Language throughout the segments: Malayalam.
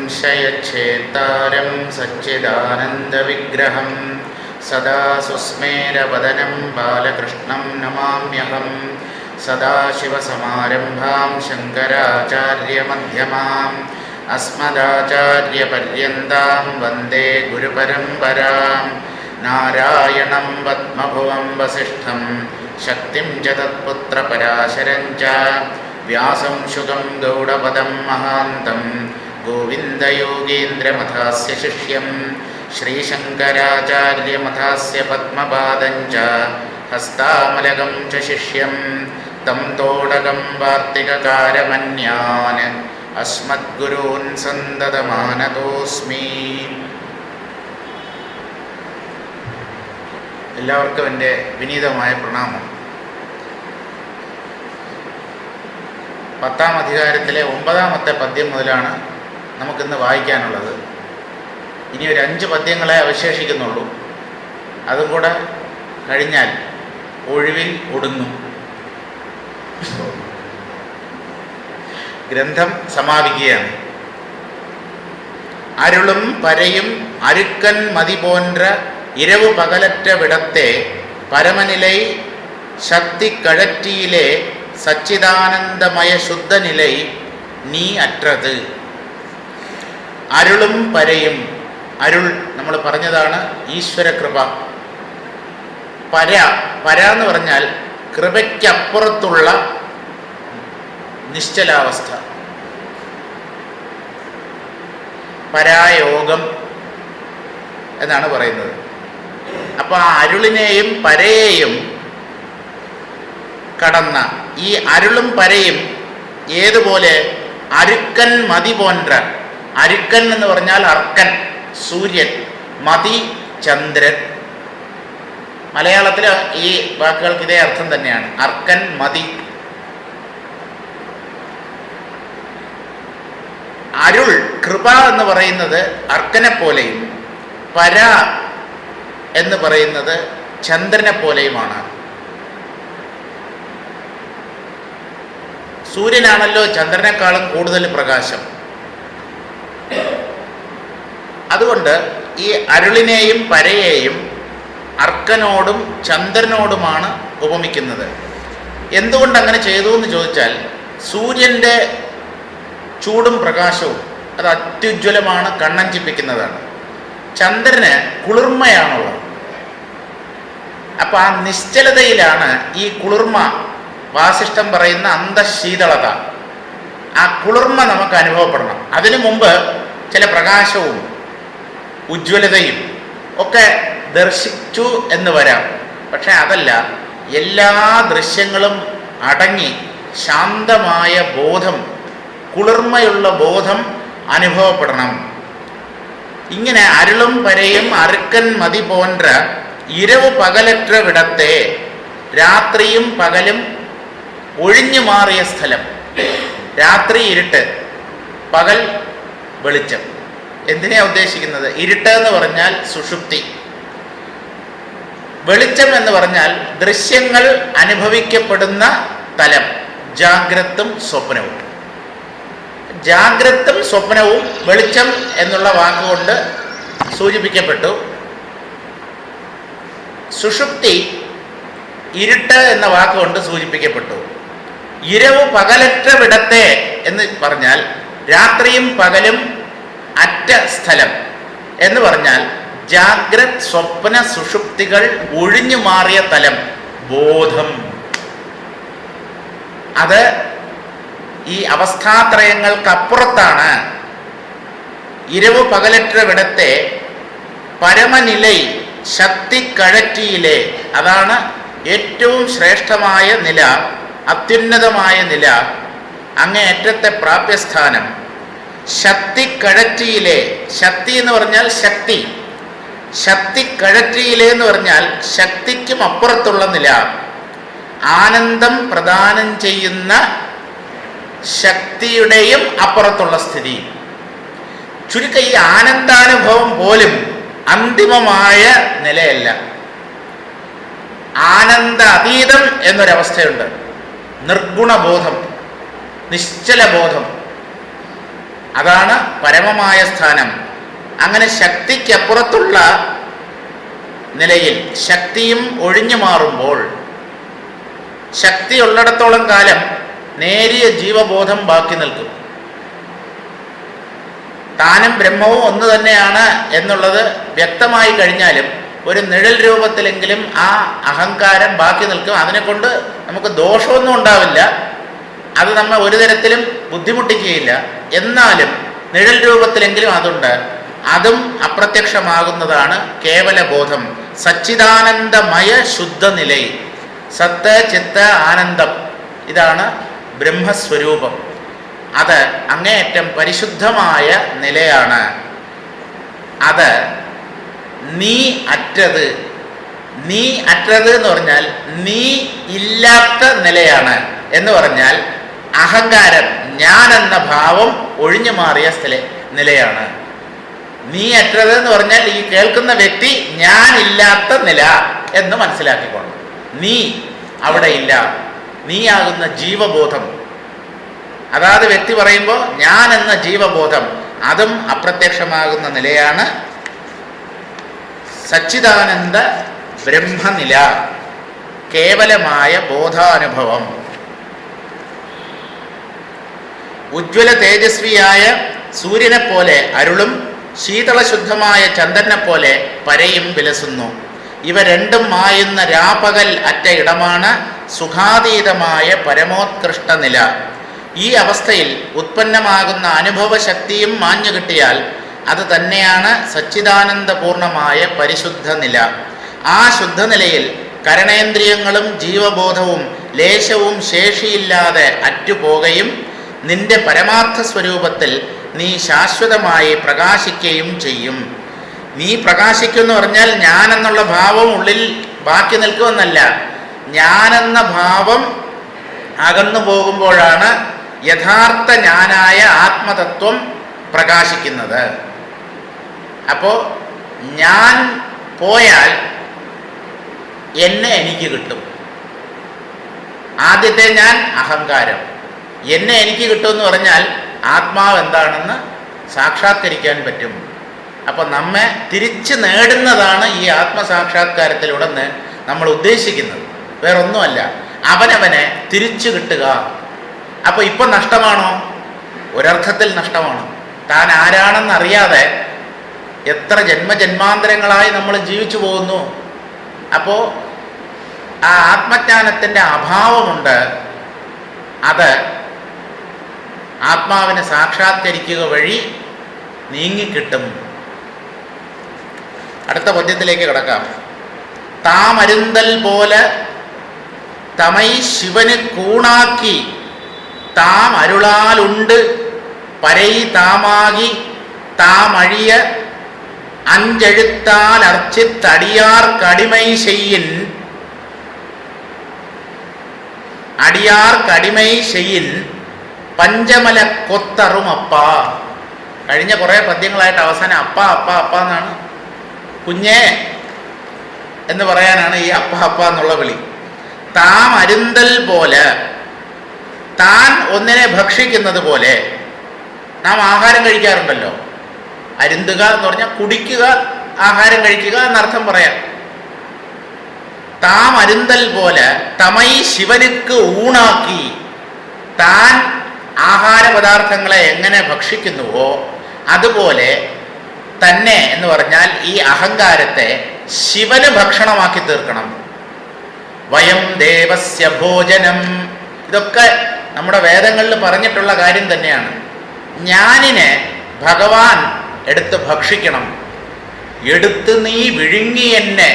संशयच्छेत्तारं सच्चिदानन्दविग्रहं सदा सुस्मेरवदनं बालकृष्णं नमाम्यहं। सदाशिवसमारम्भां शङ्कराचार्यमध्यमाम् अस्मदाचार्यपर्यन्तां वन्दे गुरुपरम्परां। नारायणं पद्मभुवं वसिष्ठं शक्तिं च तत्पुत्रपराशरं च व्यासं शुकं गौडपदं महान्तं गोविन्दयोगीन्द्रमथास्य शिष्यं श्रीशङ्कराचार्यमथास्य पद्मपादं च हस्तामलकं च शिष्यं तं तोडकं वार्तिककारमन्यान् अस्मद्गुरून् सन्दतमानतोऽस्मि. എല്ലാവർക്കും എൻ്റെ വിനീതമായ പ്രണാമം. 10ാം അധ്യായത്തിലെ 9ാമത്തെ പദ്യം മുതലാണ് നമുക്കിന്ന് വായിക്കാനുള്ളത്. ഇനി ഒരു 5 പദ്യങ്ങളെ അവശേഷിക്കുന്നുള്ളൂ. അതും കൂടെ കഴിഞ്ഞാൽ ഒഴിവിൽ ഒടുങ്ങും. ഗ്രന്ഥം സമാപിക്കുകയാണ്. അരുളും പരയും അരുക്കൻ മതി പോன்ற இரவு பகலற்ற விடத்தே பரமநிலை சக்தி கழற்றியிலே സച്ചിദാനന്ദമയ ശുദ്ധനിലൈ നീ അറ്റത്. അരുളും പരയും. അരുൾ നമ്മൾ പറഞ്ഞതാണ് ഈശ്വരകൃപ. പര എന്ന് പറഞ്ഞാൽ കൃപയ്ക്കപ്പുറത്തുള്ള നിശ്ചലാവസ്ഥ, പരായോഗം എന്നാണ് പറയുന്നത്. അപ്പോൾ ആ അരുളിനെയും പരയെയും കടന്ന ഈ അരുളും പരയും ഏതുപോലെ അരുക്കൻ മതി പോன்ற. അരുക്കൻ എന്ന് പറഞ്ഞാൽ അർക്കൻ, സൂര്യൻ, മതി ചന്ദ്രൻ. മലയാളത്തിൽ ഈ വാക്കുകൾക്ക് ഇതേ അർത്ഥം തന്നെയാണ്, അർക്കൻ മതി. അരുൾ കൃപ എന്ന് പറയുന്നത് അർക്കനെ പോലെയും പര എന്ന് പറയുന്നത് ചന്ദ്രനെ പോലെയുമാണ്. സൂര്യനാണല്ലോ ചന്ദ്രനേക്കാളും കൂടുതൽ പ്രകാശം. അതുകൊണ്ട് ഈ അരുളിനെയും പരയെയും അർക്കനോടും ചന്ദ്രനോടുമാണ് ഉപമിക്കുന്നത്. എന്തുകൊണ്ട് അങ്ങനെ ചെയ്തു എന്ന് ചോദിച്ചാൽ, സൂര്യൻ്റെ ചൂടും പ്രകാശവും അത് അത്യുജ്വലമാണ്, കണ്ണഞ്ചിപ്പിക്കുന്നതാണ്. ചന്ദ്രന് കുളിർമയാണുള്ളത്. അപ്പം ആ നിശ്ചലതയിലാണ് ഈ കുളിർമ, വാസിഷ്ഠം പറയുന്ന അന്തശീതളത, ആ കുളിർമ നമുക്ക് അനുഭവപ്പെടണം. അതിനു മുമ്പ് ചില പ്രകാശവും ഉജ്ജ്വലതയും ഒക്കെ ദർശിച്ചു എന്ന് വരാം. പക്ഷെ അതല്ല, എല്ലാ ദൃശ്യങ്ങളും അടങ്ങി ശാന്തമായ ബോധം, കുളിർമയുള്ള ബോധം അനുഭവപ്പെടണം. ഇങ്ങനെ അരുളും പരയും അറുക്കൻ മതി പോன்ற ഇരവ് പകലറ്റ വിടത്തെ, രാത്രിയും പകലും ഒഴിഞ്ഞു മാറിയ സ്ഥലം. രാത്രി ഇരുട്ട്, പകൽ വെളിച്ചം. എന്തിനാ ഉദ്ദേശിക്കുന്നത്? ഇരുട്ട് എന്ന് പറഞ്ഞാൽ സുഷുപ്തി, വെളിച്ചം എന്ന് പറഞ്ഞാൽ ദൃശ്യങ്ങൾ അനുഭവിക്കപ്പെടുന്ന തലം, ജാഗ്രത്തും സ്വപ്നവും. ജാഗ്രത്തും സ്വപ്നവും വെളിച്ചം എന്നുള്ള വാക്കുകൊണ്ട് സൂചിപ്പിക്കപ്പെട്ടു. സുഷുപ്തി ഇരുട്ട് എന്ന വാക്കുകൊണ്ട് സൂചിപ്പിക്കപ്പെട്ടു. ഇരവ് പകലറ്റ വിടത്തെ എന്ന് പറഞ്ഞാൽ രാത്രിയും പകലും അറ്റ സ്ഥലം എന്ന് പറഞ്ഞാൽ ജാഗ്രത് സ്വപ്ന സുഷുപ്തികൾ ഒഴിഞ്ഞു മാറിയ തലം, ബോധം. അത് ഈ അവസ്ഥാത്രയങ്ങൾക്കപ്പുറത്താണ്. ഇരവ് പകലറ്റ വിടത്തെ പരമനിലൈ ശക്തി കഴറ്റിയിലെ, അതാണ് ഏറ്റവും ശ്രേഷ്ഠമായ നില, അത്യുന്നതമായ നില, അങ്ങേയറ്റത്തെ പ്രാപ്യസ്ഥാനം. ശക്തി കഴറ്റിയിലെ, ശക്തി എന്ന് പറഞ്ഞാൽ ശക്തി, ശക്തി കഴറ്റിയിലെ എന്ന് പറഞ്ഞാൽ ശക്തിക്കും അപ്പുറത്തുള്ള നില, ആനന്ദം പ്രദാനം ചെയ്യുന്ന ശക്തിയുടെയും അപ്പുറത്തുള്ള സ്ഥിതി. ചുരുക്കം ഈ ആനന്ദാനുഭവം പോലും അന്തിമമായ നിലയല്ല. ആനന്ദ അതീതം എന്നൊരവസ്ഥയുണ്ട്. നിർഗുണബോധം, നിശ്ചലബോധം. അതാണ് പരമമായ സ്ഥാനം. അങ്ങനെ ശക്തിക്കപ്പുറത്തുള്ള നിലയിൽ ശക്തിയും ഒഴിഞ്ഞു മാറുമ്പോൾ, ശക്തി ഉള്ളിടത്തോളം കാലം നേരിയ ജീവബോധം ബാക്കി നിൽക്കും. താനും ബ്രഹ്മവും ഒന്ന് തന്നെയാണ് എന്നുള്ളത് വ്യക്തമായി കഴിഞ്ഞാലും ഒരു നിഴൽ രൂപത്തിലെങ്കിലും ആ അഹങ്കാരം ബാക്കി നിൽക്കും. അതിനെക്കൊണ്ട് നമുക്ക് ദോഷമൊന്നും ഉണ്ടാവില്ല, അത് നമ്മെ ഒരു തരത്തിലും ബുദ്ധിമുട്ടിക്കുകയില്ല. എന്നാലും നിഴൽ രൂപത്തിലെങ്കിലും അതുണ്ട്. അതും അപ്രത്യക്ഷമാകുന്നതാണ് കേവലബോധം, സച്ചിദാനന്ദമയ ശുദ്ധ നില. സത്ത് ചിത്ത് ആനന്ദം, ഇതാണ് ബ്രഹ്മസ്വരൂപം. അത് അങ്ങേയറ്റം പരിശുദ്ധമായ നിലയാണ്. അത് നീ അറ്റത് എന്ന് പറഞ്ഞാൽ നീ ഇല്ലാത്ത നിലയാണ്. എന്ന് പറഞ്ഞാൽ അഹങ്കാരം, ഞാൻ എന്ന ഭാവം ഒഴിഞ്ഞു മാറിയ നിലയാണ്. നീ അറ്റത് എന്ന് പറഞ്ഞാൽ ഈ കേൾക്കുന്ന വ്യക്തി ഞാൻ ഇല്ലാത്ത നില എന്ന് മനസ്സിലാക്കിക്കൊണ്ട്, നീ അവിടെ ഇല്ല, നീയാകുന്ന ജീവബോധം. അതാത് വ്യക്തി പറയുമ്പോൾ ഞാൻ എന്ന ജീവബോധം, അതും അപ്രത്യക്ഷമാകുന്ന നിലയാണ് സച്ചിദാനന്ദ ബ്രഹ്മനില, കേവലമായ ബോധാനുഭവം. ഉജ്ജ്വല തേജസ്വിയായ സൂര്യനെ പോലെ അരുളും ശീതളശുദ്ധമായ ചന്ദ്രനെ പോലെ പരയും വിലസുന്നു. ഇവ രണ്ടും മായുന്ന രാപകൽ അറ്റ ഇടമാണ് സുഖാതീതമായ പരമോത്കൃഷ്ട നില. ഈ അവസ്ഥയിൽ ഉത്പന്നമാകുന്ന അനുഭവശക്തിയും മാഞ്ഞു കിട്ടിയാൽ അത് തന്നെയാണ് സച്ചിദാനന്ദപൂർണമായ പരിശുദ്ധ നില. ആ ശുദ്ധനിലയിൽ കരണേന്ദ്രിയങ്ങളും ജീവബോധവും ലേശവും ശേഷിയില്ലാതെ അറ്റുപോകുകയും നിന്റെ പരമാർത്ഥ സ്വരൂപത്തിൽ നീ ശാശ്വതമായി പ്രകാശിക്കുകയും ചെയ്യും. നീ പ്രകാശിക്കുമെന്ന് പറഞ്ഞാൽ ഞാനെന്നുള്ള ഭാവം ഉള്ളിൽ ബാക്കി നിൽക്കുമെന്നല്ല, ഞാനെന്ന ഭാവം അകന്നു പോകുമ്പോഴാണ് യഥാർത്ഥ ഞാനായ ആത്മതത്വം പ്രകാശിക്കുന്നത്. അപ്പോൾ ഞാൻ പോയാൽ എന്നെ എനിക്ക് കിട്ടും. ആദ്യത്തെ ഞാൻ അഹങ്കാരം, എന്നെ എനിക്ക് കിട്ടുമെന്ന് പറഞ്ഞാൽ ആത്മാവ് എന്താണെന്ന് സാക്ഷാത്കരിക്കാൻ പറ്റും. അപ്പോൾ നമ്മെ തിരിച്ച് നേടുന്നതാണ് ഈ ആത്മസാക്ഷാത്കാരത്തിലൂടെ നമ്മൾ ഉദ്ദേശിക്കുന്നത്, വേറൊന്നുമല്ല. അവനവനെ തിരിച്ചു കിട്ടുക. അപ്പോൾ ഇപ്പം നഷ്ടമാണോ? ഒരർത്ഥത്തിൽ നഷ്ടമാണ്. താൻ ആരാണെന്നറിയാതെ എത്ര ജന്മജന്മാന്തരങ്ങളായി നമ്മൾ ജീവിച്ചു പോകുന്നു. അപ്പോൾ ആ ആത്മജ്ഞാനത്തിൻ്റെ അഭാവമുണ്ട്. അത് ആത്മാവിനെ സാക്ഷാത്കരിക്കുക വഴി നീങ്ങിക്കിട്ടും. അടുത്ത പദ്യത്തിലേക്ക് കിടക്കാം. താമരുന്തൽ പോലെ തമൈ ശിവന് കൂണാക്കി താം അരുളാലുണ്ട് പരൈ താമാകി താമഴിയ അഞ്ചെഴുത്താൽ അർച്ചിത്തടിയാർ കടിമൈ ചെയ്യിൻ അടിയാർ കടിമൈ ചെയ്യിൻ പഞ്ചമല കൊത്തറുമപ്പ. കഴിഞ്ഞ കുറേ പദ്യങ്ങളായിട്ട് അവസാനം അപ്പ അപ്പ അപ്പ എന്നാണ്. കുഞ്ഞേ എന്ന് പറയാനാണ് ഈ അപ്പ അപ്പ എന്നുള്ള വിളി. താം അരുന്തൽ പോലെ, താൻ ഒന്നിനെ ഭക്ഷിക്കുന്നത് പോലെ. നാം ആഹാരം കഴിക്കാറുണ്ടല്ലോ. അരുந்துക എന്ന് പറഞ്ഞാൽ കുടിക്കുക, ആഹാരം കഴിക്കുക എന്നർത്ഥം പറയാം. താം അരുന്തൽ പോലെ തമൈ ശിവനുക്ക് ഊണാക്കി, താൻ ആഹാര പദാർത്ഥങ്ങളെ എങ്ങനെ ഭക്ഷിക്കുന്നുവോ അതുപോലെ തന്നെ എന്ന് പറഞ്ഞാൽ ഈ അഹങ്കാരത്തെ ശിവന് ഭക്ഷണമാക്കി തീർക്കണം. വയം ദേവസ്യ ഭോജനം, ഇതൊക്കെ നമ്മുടെ വേദങ്ങളിൽ പറഞ്ഞിട്ടുള്ള കാര്യം തന്നെയാണ്. ഞാനിനെ ഭഗവാൻ എടുത്ത് ഭക്ഷിക്കണം. എടുത്ത് നീ വിഴുങ്ങി എന്നെ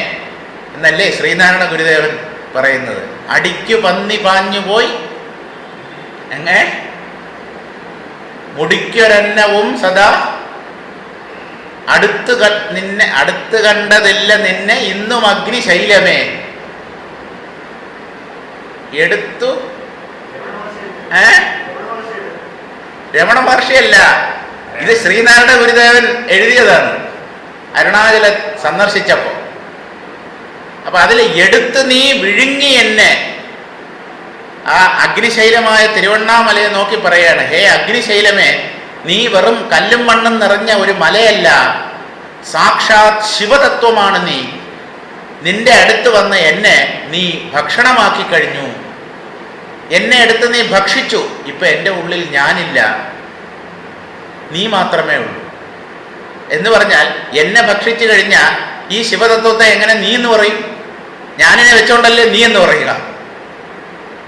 എന്നല്ലേ ശ്രീനാരായണ ഗുരുദേവൻ പറയുന്നത്. അടിക്കു പന്നി പാഞ്ഞുപോയി എങ്ങനെ മുടിക്കൊരന്നവും സദാ അടുത്ത് കണ്ടതില്ല നിന്നെ ഇന്നും അഗ്നിശൈലമേ. എടുത്തു രമണ മഹർഷിയല്ല, ഇത് ശ്രീനാരായണ ഗുരുദേവൻ എഴുതിയതാണ് അരുണാചല സന്ദർശിച്ചപ്പോൾ. അപ്പൊ അതിൽ എടുത്ത് നീ വിഴുങ്ങി എന്നെ, ആ അഗ്നിശൈലമായ തിരുവണ്ണാമലയെ നോക്കി പറയാണ്, ഹേ അഗ്നിശൈലമേ, നീ വെറും കല്ലും മണ്ണും നിറഞ്ഞ ഒരു മലയല്ല, സാക്ഷാത് ശിവതത്വമാണ് നീ. നിന്റെ അടുത്ത് വന്ന് എന്നെ നീ ഭക്ഷണമാക്കി കഴിഞ്ഞു, എന്നെ എടുത്ത് നീ ഭക്ഷിച്ചു. ഇപ്പൊ എൻ്റെ ഉള്ളിൽ ഞാനില്ല, നീ മാത്രമേ ഉള്ളൂ എന്ന് പറഞ്ഞാൽ എന്നെ ഭക്ഷിച്ചു കഴിഞ്ഞാൽ ഈ ശിവതത്വത്തെ എങ്ങനെ നീ എന്ന് പറയും? ഞാനിനെ വെച്ചോണ്ടല്ലേ നീ എന്ന് പറയുക.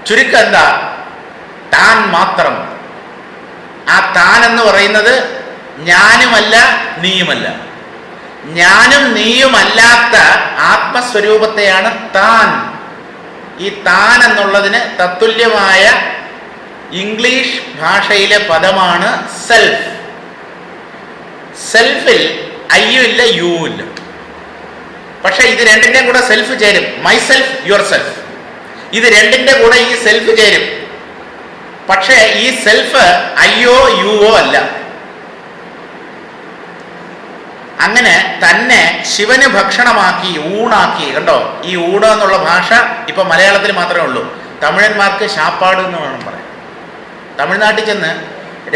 ചുരുക്കം എന്താ? താൻ മാത്രം. ആ താൻ എന്ന് പറയുന്നത് ഞാനുമല്ല നീയുമല്ല. ഞാനും നീയുമല്ലാത്ത ആത്മസ്വരൂപത്തെയാണ് താൻ. ഈ താൻ എന്നുള്ളതിന് തത്തുല്യമായ ഇംഗ്ലീഷ് ഭാഷയിലെ പദമാണ് സെൽഫ്. സെൽഫിൽ അയ്യും ഇല്ല യു ഇല്ല. പക്ഷെ ഇത് രണ്ടിന്റെ കൂടെ സെൽഫ് ചേരും. My self, your self. ഇത് രണ്ടിന്റെ കൂടെ ഈ സെൽഫ് ചേരും. പക്ഷേ ഈ സെൽഫ് അയ്യോ യുവോ അല്ല. അങ്ങനെ തന്നെ ശിവന് ഭക്ഷണമാക്കി, ഊണാക്കി. കണ്ടോ, ഈ ഊണ് എന്നുള്ള ഭാഷ ഇപ്പൊ മലയാളത്തിൽ മാത്രമേ ഉള്ളൂ. തമിഴന്മാർക്ക് ശാപ്പാട് എന്ന് വേണം പറയാം. തമിഴ്നാട്ടിൽ ചെന്ന്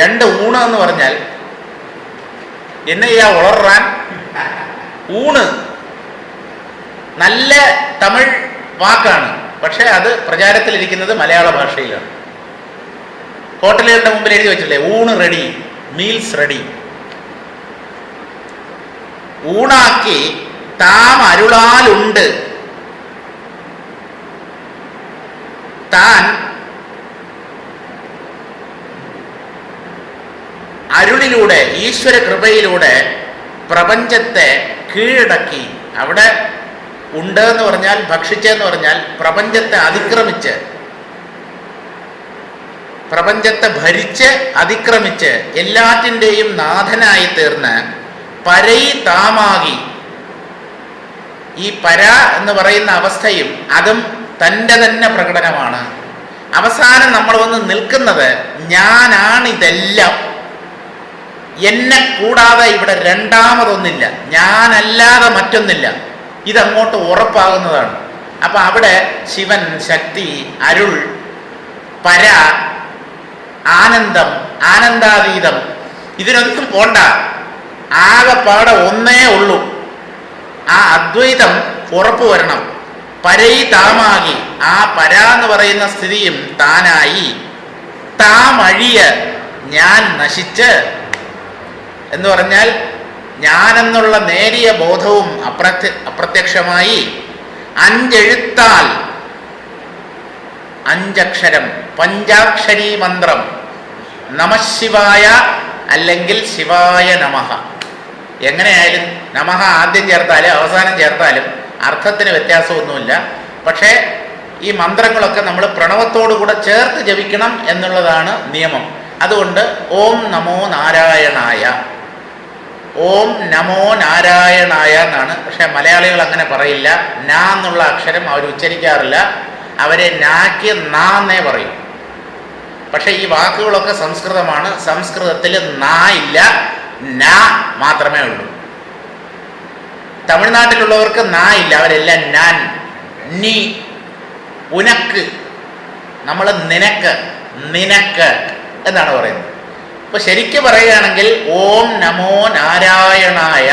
രണ്ട് ഊണ് എന്ന് പറഞ്ഞാൽ എന്നയ്യാ ഉളറാൻ ഊണ്. നല്ല തമിഴ് വാക്കാണ്, പക്ഷെ അത് പ്രചാരത്തിലിരിക്കുന്നത് മലയാള ഭാഷയിലാണ്. ഹോട്ടലുകളുടെ മുമ്പിൽ എഴുതി വെച്ചില്ലേ, ഊണ് റെഡി, മീൽസ് റെഡി. ഊണാക്കി താം അരുളാലുണ്ട്. താൻ അരുളിലൂടെ, ഈശ്വര കൃപയിലൂടെ പ്രപഞ്ചത്തെ കീഴടക്കി. അവിടെ ഉണ്ട് എന്ന് പറഞ്ഞാൽ, ഭക്ഷിച്ചെന്ന് പറഞ്ഞാൽ പ്രപഞ്ചത്തെ അതിക്രമിച്ച്, പ്രപഞ്ചത്തെ ഭരിച്ച് അതിക്രമിച്ച് എല്ലാറ്റിൻ്റെയും നാഥനായി തീർന്ന് പരൈ താമാകി. ഈ പര എന്ന് പറയുന്ന അവസ്ഥയും അതും തൻ്റെ തന്നെ പ്രകടനമാണ്. അവസാനം നമ്മൾ വന്ന് നിൽക്കുന്നത് ഞാനാണിതെല്ലാം, എന്നെ കൂടാതെ ഇവിടെ രണ്ടാമതൊന്നില്ല, ഞാനല്ലാതെ മറ്റൊന്നില്ല. ഇതങ്ങോട്ട് ഉറപ്പാകുന്നതാണ്. അപ്പൊ അവിടെ ശിവൻ, ശക്തി, അരുൾ, പര, ആനന്ദം, ആനന്ദാതീതം, ഇതിനൊന്നും പോണ്ട. ആകെപ്പാടെ ഒന്നേ ഉള്ളൂ. ആ അദ്വൈതം ഉറപ്പു വരണം. പരൈ താമാകി. ആ പര എന്ന് പറയുന്ന സ്ഥിതിയും താനായി. താമഴിയ, ഞാൻ നശിച്ച് എന്ന് പറഞ്ഞാൽ ഞാനെന്നുള്ള നേരിയ ബോധവും അപ്രത്യക്ഷമായി. അഞ്ചെഴുത്താൽ, അഞ്ചക്ഷരം, പഞ്ചാക്ഷരി മന്ത്രം, നമഃശിവായ അല്ലെങ്കിൽ ശിവായ നമഃ. എങ്ങനെയായാലും നമഃ ആദ്യം ചേർത്താലും അവസാനം ചേർത്താലും അർത്ഥത്തിന് വ്യത്യാസമൊന്നുമില്ല. പക്ഷേ ഈ മന്ത്രങ്ങളൊക്കെ നമ്മൾ പ്രണവത്തോടു കൂടെ ചേർത്ത് ജപിക്കണം എന്നുള്ളതാണ് നിയമം. അതുകൊണ്ട് ഓം നമോ നാരായണായ, ഓം നമോ നാരായണായ എന്നാണ്. പക്ഷെ മലയാളികൾ അങ്ങനെ പറയില്ല. നാ എന്നുള്ള അക്ഷരം അവർ ഉച്ചരിക്കാറില്ല. അവരെ നാക്ക് നാ എന്നേ പറയും. പക്ഷെ ഈ വാക്കുകളൊക്കെ സംസ്കൃതമാണ്. സംസ്കൃതത്തിൽ നാ ഇല്ല, നാ മാത്രമേ ഉള്ളൂ. തമിഴ്നാട്ടിലുള്ളവർക്ക് നാ ഇല്ല, അവരെല്ലാം ഞാൻ, നീ, ഉനക്ക്. നമ്മൾ നിനക്ക്, നിനക്ക് എന്നാണ് പറയുന്നത്. അപ്പൊ ശരിക്കും പറയുകയാണെങ്കിൽ ഓം നമോ നാരായണായ,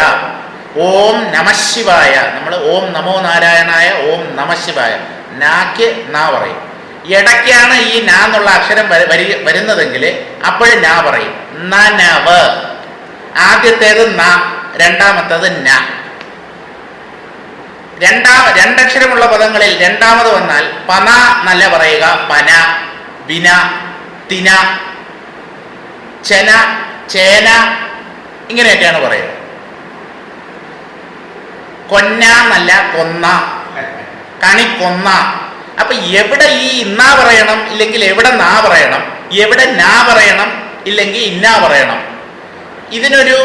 ഓം നമഃശിവായ. നമ്മൾ ഓം നമോ നാരായണായ, ഓം നമഃശിവായ. നാക്ക് നാ പറയും. ഇടയ്ക്കാണ് ഈ നാ എന്നുള്ള അക്ഷരം വരുന്നതെങ്കിൽ അപ്പോഴും നാ പറയും. നനവ്. ആദ്യത്തേത് നാ, രണ്ടാമത്തേത് നാ. രണ്ടക്ഷരമുള്ള പദങ്ങളിൽ രണ്ടാമത് വന്നാൽ പന എന്നല്ല പറയുക, പന, ബിന, തിന, ചെന, ചേന, ഇങ്ങനെയൊക്കെയാണ് പറയുക. കൊന്ന എന്നല്ല കൊന്ന, കണിക്കൊന്ന. അപ്പൊ എവിടെ ഈ ഇന്നാ പറയണം, ഇല്ലെങ്കിൽ എവിടെ നാ പറയണം, എവിടെ നാ പറയണം, ഇല്ലെങ്കിൽ ഇന്നാ പറയണം, ഇതിനൊരു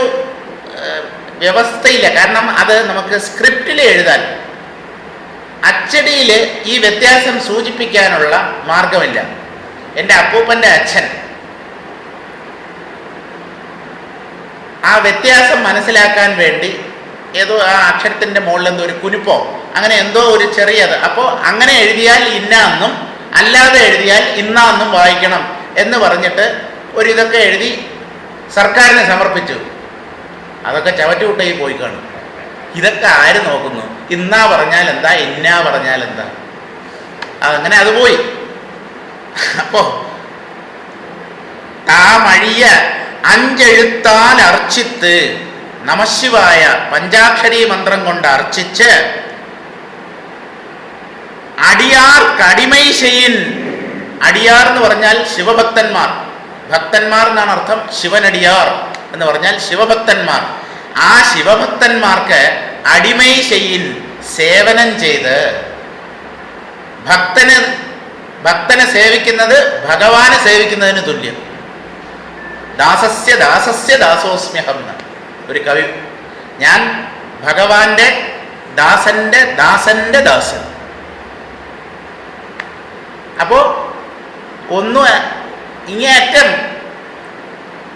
വ്യവസ്ഥയില്ല. കാരണം അത് നമുക്ക് സ്ക്രിപ്റ്റിൽ എഴുതാൻ, അച്ചടിയിൽ ഈ വ്യത്യാസം സൂചിപ്പിക്കാനുള്ള മാർഗമില്ല. എൻ്റെ അപ്പൂപ്പൻ്റെ അച്ഛൻ ആ വ്യത്യാസം മനസ്സിലാക്കാൻ വേണ്ടി ഏതോ ആ അക്ഷരത്തിൻ്റെ മുകളിൽ എന്തോ ഒരു കുനിപ്പോ അങ്ങനെ എന്തോ ഒരു ചെറിയത്, അപ്പോൾ അങ്ങനെ എഴുതിയാൽ ഇന്ന എന്നും അല്ലാതെ എഴുതിയാൽ ഇന്ന എന്നും വായിക്കണം എന്ന് പറഞ്ഞിട്ട് ഒരിതൊക്കെ എഴുതി സർക്കാരിന് സമർപ്പിച്ചു. അതൊക്കെ ചവറ്റുകുട്ടയിൽ പോയി കാണും. ഇതൊക്കെ ആര് നോക്കുന്നു? ഇന്നാ പറഞ്ഞാൽ എന്താ, ഇന്നാ പറഞ്ഞാൽ എന്താ, അങ്ങനെ അത് പോയി. അപ്പോ താമഴിയ അഞ്ചെഴുത്താൽ അർച്ചിത്ത് നമശിവായ പഞ്ചാക്ഷരി മന്ത്രം കൊണ്ട് അർച്ചിച്ച് അടിയാർ കടിമൈ ചെയ്യിൻ. അടിയാർ എന്ന് പറഞ്ഞാൽ ശിവഭക്തന്മാർ, ഭക്തന്മാർ എന്നാണ് അർത്ഥം. ശിവനടിയാർ എന്ന് പറഞ്ഞാൽ ശിവഭക്തന്മാർ. ആ ശിവഭക്തന്മാർക്ക് അടിമൈ ചെയ്യിൻ, സേവനം ചെയ്ത്. ഭക്തനെ സേവിക്കുന്നത് ഭഗവാനെ സേവിക്കുന്നതിന് തുല്യം. ദാസസ്യ ദാസസ്യ ദാസോസ്മ്യഹം എന്ന് ഒരു കവി. ഞാൻ ഭഗവാന്റെ ദാസന്റെ ദാസന്റെ ദാസൻ. അപ്പോ ഒന്നും ഇങ്ങേയറ്റം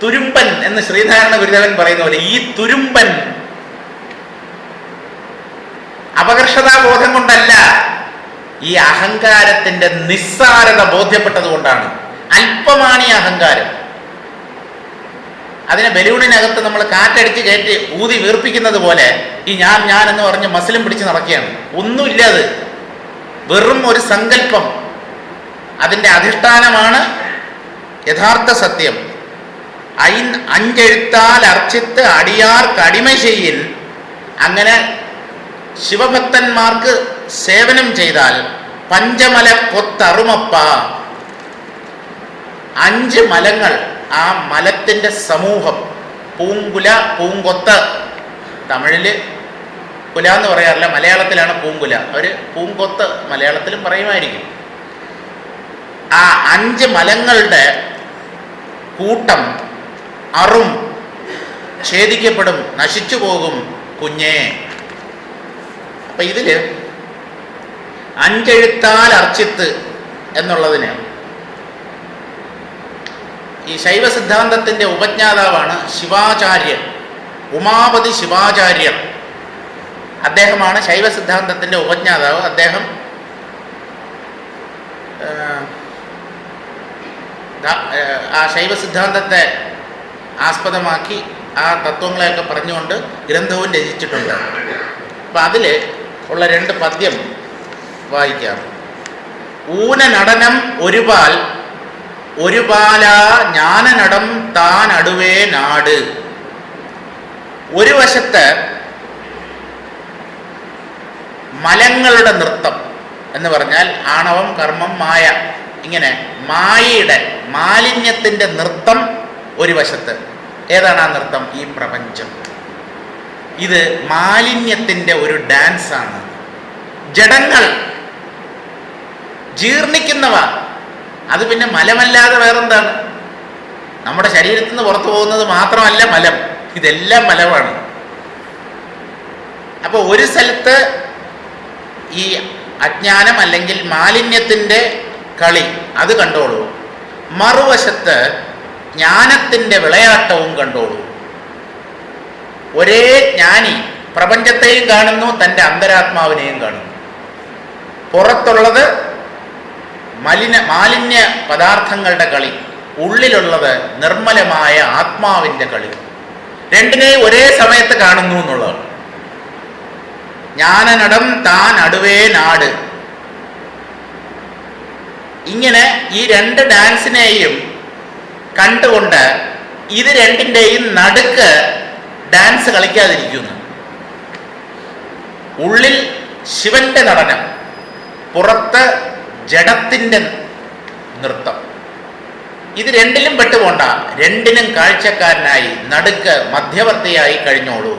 തുരുമ്പൻ എന്ന് ശ്രീനാരായണ ഗുരുദേവൻ പറയുന്ന പോലെ ഈ തുരുമ്പൻ അപകർഷതാബോധം കൊണ്ടല്ല, ഈ അഹങ്കാരത്തിന്റെ നിസ്സാരത ബോധ്യപ്പെട്ടത് കൊണ്ടാണ്. അല്പമാണ് ഈ അഹങ്കാരം. അതിനെ ബലൂണിനകത്ത് നമ്മൾ കാറ്റടിച്ച് കയറ്റി ഊതി വീർപ്പിക്കുന്നത് പോലെ ഈ ഞാൻ എന്ന് പറഞ്ഞ് മസിലും പിടിച്ച് നടക്കുകയാണ്. ഒന്നുമില്ല, അത് വെറും ഒരു സങ്കല്പം. അതിൻ്റെ അധിഷ്ഠാനമാണ് യഥാർത്ഥ സത്യം. അഞ്ചെഴുത്താൽ അർച്ചിത്ത് അടിയാർ കടിമ ചെയ്യിൻ. അങ്ങനെ ശിവഭക്തന്മാർക്ക് സേവനം ചെയ്താൽ പഞ്ചമല കൊത്തറുമപ്പ, 5 മലങ്ങൾ, ആ മലത്തിൻ്റെ സമൂഹം, പൂങ്കുല പൂങ്കൊത്ത്, തമിഴിൽ കുല എന്ന് പറയാറില്ല, മലയാളത്തിലാണ് പൂങ്കുല. അവർ പൂങ്കൊത്ത് മലയാളത്തിലും പറയുമായിരിക്കും. ആ 5 മലങ്ങളുടെ കൂട്ടം അറും, ഛേദിക്കപ്പെടും, നശിച്ചു പോകും കുഞ്ഞേ. അപ്പൊ ഇതില് അഞ്ചെഴുത്താൽ അർച്ചിത്ത് എന്നുള്ളതിന് ഈ ശൈവ സിദ്ധാന്തത്തിന്റെ ഉപജ്ഞാതാവാണ് ശിവാചാര്യൻ, ഉമാപതി ശിവാചാര്യർ. അദ്ദേഹമാണ് ശൈവ സിദ്ധാന്തത്തിന്റെ ഉപജ്ഞാതാവ്. അദ്ദേഹം ആ ശൈവ സിദ്ധാന്തത്തെ ആസ്പദമാക്കി ആ തത്വങ്ങളെയൊക്കെ പറഞ്ഞുകൊണ്ട് ഗ്രന്ഥവും രചിച്ചിട്ടുണ്ട്. അപ്പം അതിൽ ഉള്ള 2 പദ്യം വായിക്കാം. ഊനനടനം ഒരുപാൽ ഒരുപാലാ ജ്ഞാനനടം താൻ അടുവേ നാട്. ഒരു വശത്ത് മലങ്ങളുടെ നൃത്തം എന്ന് പറഞ്ഞാൽ ആണവം, കർമ്മം, മായ, ഇങ്ങനെ മായയുടെ മാലിന്യത്തിൻ്റെ നൃത്തം ഒരു വശത്ത്. ഏതാണ് ആ നൃത്തം? ഈ പ്രപഞ്ചം. ഇത് മാലിന്യത്തിൻ്റെ ഒരു ഡാൻസാണ്. ജഡങ്ങൾ, ജീർണിക്കുന്നവ, അത് പിന്നെ മലമല്ലാതെ വേറെന്താണ്? നമ്മുടെ ശരീരത്തിൽ നിന്ന് പുറത്തു പോകുന്നത് മാത്രമല്ല മലം, ഇതെല്ലാം മലമാണ്. അപ്പോൾ ഒരു സ്ഥലത്ത് ഈ അജ്ഞാനം അല്ലെങ്കിൽ മാലിന്യത്തിൻ്റെ കളി, അത് കണ്ടോളൂ. മറുവശത്ത് ജ്ഞാനത്തിൻ്റെ വിളയാട്ടവും കണ്ടോളൂ. ഒരേ ജ്ഞാനി പ്രപഞ്ചത്തെയും കാണുന്നു, തൻ്റെ അന്തരാത്മാവിനെയും കാണുന്നു. പുറത്തുള്ളത് മാലിന്യ പദാർത്ഥങ്ങളുടെ കളി, ഉള്ളിലുള്ളത് നിർമ്മലമായ ആത്മാവിൻ്റെ കളി. രണ്ടിനെയും ഒരേ സമയത്ത് കാണുന്നു എന്നുള്ളതാണ്. ജ്ഞാനനടം താൻ അടുവേ നാട്. ഇങ്ങനെ ഈ 2 ഡാൻസിനെയും കണ്ടുകൊണ്ട് ഇത് രണ്ടിൻ്റെയും നടുക്ക് ഡാൻസ് കളിക്കാതിരിക്കുന്നു. ഉള്ളിൽ ശിവന്റെ നടനം, പുറത്ത് ജഡത്തിൻ്റെ നൃത്തം. ഇത് രണ്ടിലും പെട്ടുപോണ്ട, രണ്ടിനും കാഴ്ചക്കാരനായി നടുക്ക് മധ്യവർത്തിയായി കഴിഞ്ഞോളൂ.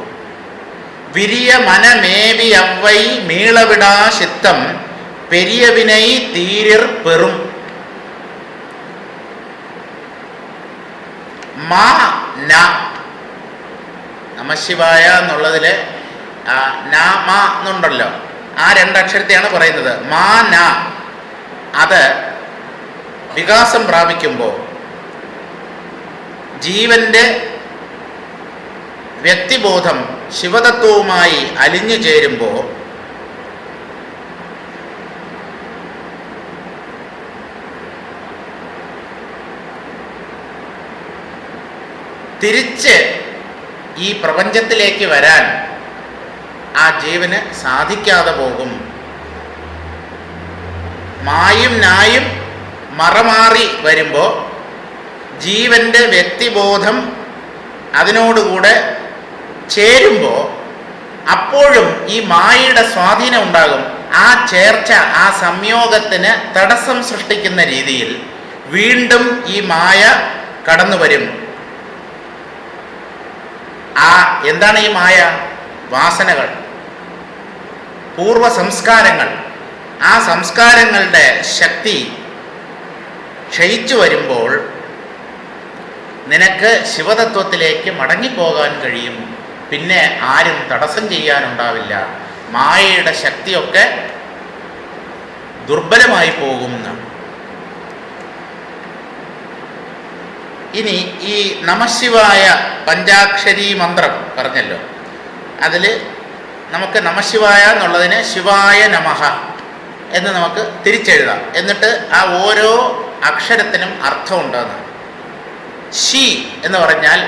വിരിയ മനമേവി അവൈ മീളവിടാ ചിത്തം പെരിയവിനൈ തീരിർ പെറും. മാ ന, നമശിവായ എന്നുള്ളതിൽ ന മ എന്നുണ്ടല്ലോ, ആ 2 അക്ഷരത്തെയാണ് പറയുന്നത്. മാ ന, അത് വികാസം പ്രാപിക്കുമ്പോൾ, ജീവന്റെ വ്യക്തിബോധം ശിവതത്വവുമായി അലിഞ്ഞു ചേരുമ്പോൾ തിരിച്ച് ഈ പ്രപഞ്ചത്തിലേക്ക് വരാൻ ആ ജീവന് സാധിക്കാതെ പോകും. മായും നായും മറമാറി വരുമ്പോൾ ജീവൻ്റെ വ്യക്തിബോധം അതിനോടുകൂടെ ചേരുമ്പോൾ അപ്പോഴും ഈ മായയുടെ സ്വാധീനം ഉണ്ടാകും. ആ ചേർച്ച, ആ സംയോഗത്തിന് തടസ്സം സൃഷ്ടിക്കുന്ന രീതിയിൽ വീണ്ടും ഈ മായ കടന്നു വരും. എന്താണ് ഈ മായ? വാസനകൾ, പൂർവ സംസ്കാരങ്ങൾ. ആ സംസ്കാരങ്ങളുടെ ശക്തി ക്ഷയിച്ചു വരുമ്പോൾ നിനക്ക് ശിവതത്വത്തിലേക്ക് മടങ്ങിപ്പോകാൻ കഴിയും. പിന്നെ ആരും തടസ്സം ചെയ്യാനുണ്ടാവില്ല. മായയുടെ ശക്തിയൊക്കെ ദുർബലമായി പോകും എന്നാണ്. ഇനി ഈ നമശിവായ പഞ്ചാക്ഷരി മന്ത്രം പറഞ്ഞല്ലോ, അതിൽ നമുക്ക് നമശിവായ എന്നുള്ളതിന് ശിവായ നമഃ എന്ന് നമുക്ക് തിരിച്ചെഴുതാം. എന്നിട്ട് ആ ഓരോ അക്ഷരത്തിനും അർത്ഥമുണ്ടെന്ന്. ശി എന്ന് പറഞ്ഞാൽ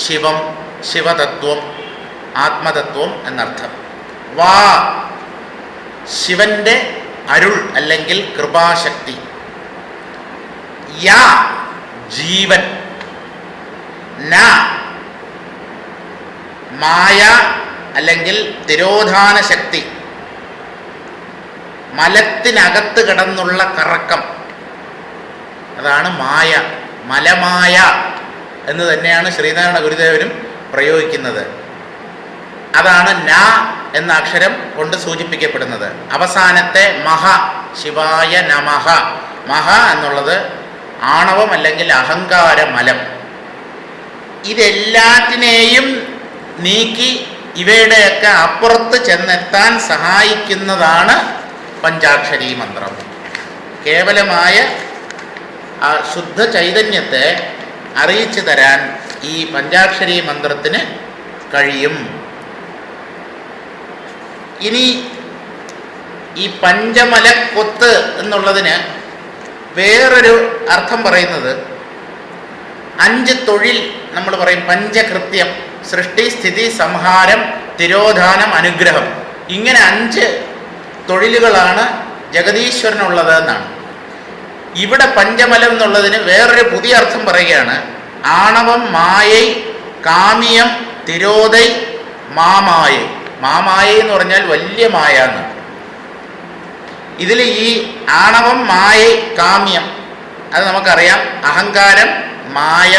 ശിവം, ശിവതത്വം, ആത്മതത്വം എന്നർത്ഥം. വാ ശിവന്റെ അരുൾ അല്ലെങ്കിൽ കൃപാശക്തി. യാ ജീവൻ. ന മായ അല്ലെങ്കിൽ തിരോധാന ശക്തി, മലത്തിനകത്ത് കിടന്നുള്ള കറക്കം, അതാണ് മായ. മലമായ എന്ന് തന്നെയാണ് ശ്രീനാരായണ ഗുരുദേവനും പ്രയോഗിക്കുന്നത്. അതാണ് ന എന്ന അക്ഷരം കൊണ്ട് സൂചിപ്പിക്കപ്പെടുന്നത്. അവസാനത്തെ മഹ, ശിവായ നമഃ. മഹ എന്നുള്ളത് ആണവം അല്ലെങ്കിൽ അഹങ്കാര മലം. ഇതെല്ലാറ്റിനെയും നീക്കി ഇവയുടെയൊക്കെ അപ്പുറത്ത് ചെന്നെത്താൻ സഹായിക്കുന്നതാണ് പഞ്ചാക്ഷരി മന്ത്രം. കേവലമായ ആ ശുദ്ധ ചൈതന്യത്തെ അറിയിച്ചു തരാൻ ഈ പഞ്ചാക്ഷരി മന്ത്രത്തിന് കഴിയും. ഇനി ഈ പഞ്ചമലക്കൊത്ത് എന്നുള്ളതിന് വേറൊരു അർത്ഥം പറയുന്നത് 5 തൊഴിൽ നമ്മൾ പറയും. പഞ്ചകൃത്യം: സൃഷ്ടി, സ്ഥിതി, സംഹാരം, തിരോധാനം, അനുഗ്രഹം. ഇങ്ങനെ 5 തൊഴിലുകളാണ് ജഗദീശ്വരനുള്ളത് എന്നാണ്. ഇവിടെ പഞ്ചമലം എന്നുള്ളതിന് വേറൊരു പുതിയ അർത്ഥം പറയുകയാണ്. ആണവം, മായൈ, കാമ്യം, തിരോധൈ, മാമായ. മാമായ എന്ന് പറഞ്ഞാൽ വലിയ മായ എന്നാണ്. ഇതിൽ ഈ ആണവം, മായ, കാമ്യം അത് നമുക്കറിയാം. അഹങ്കാരം, മായ,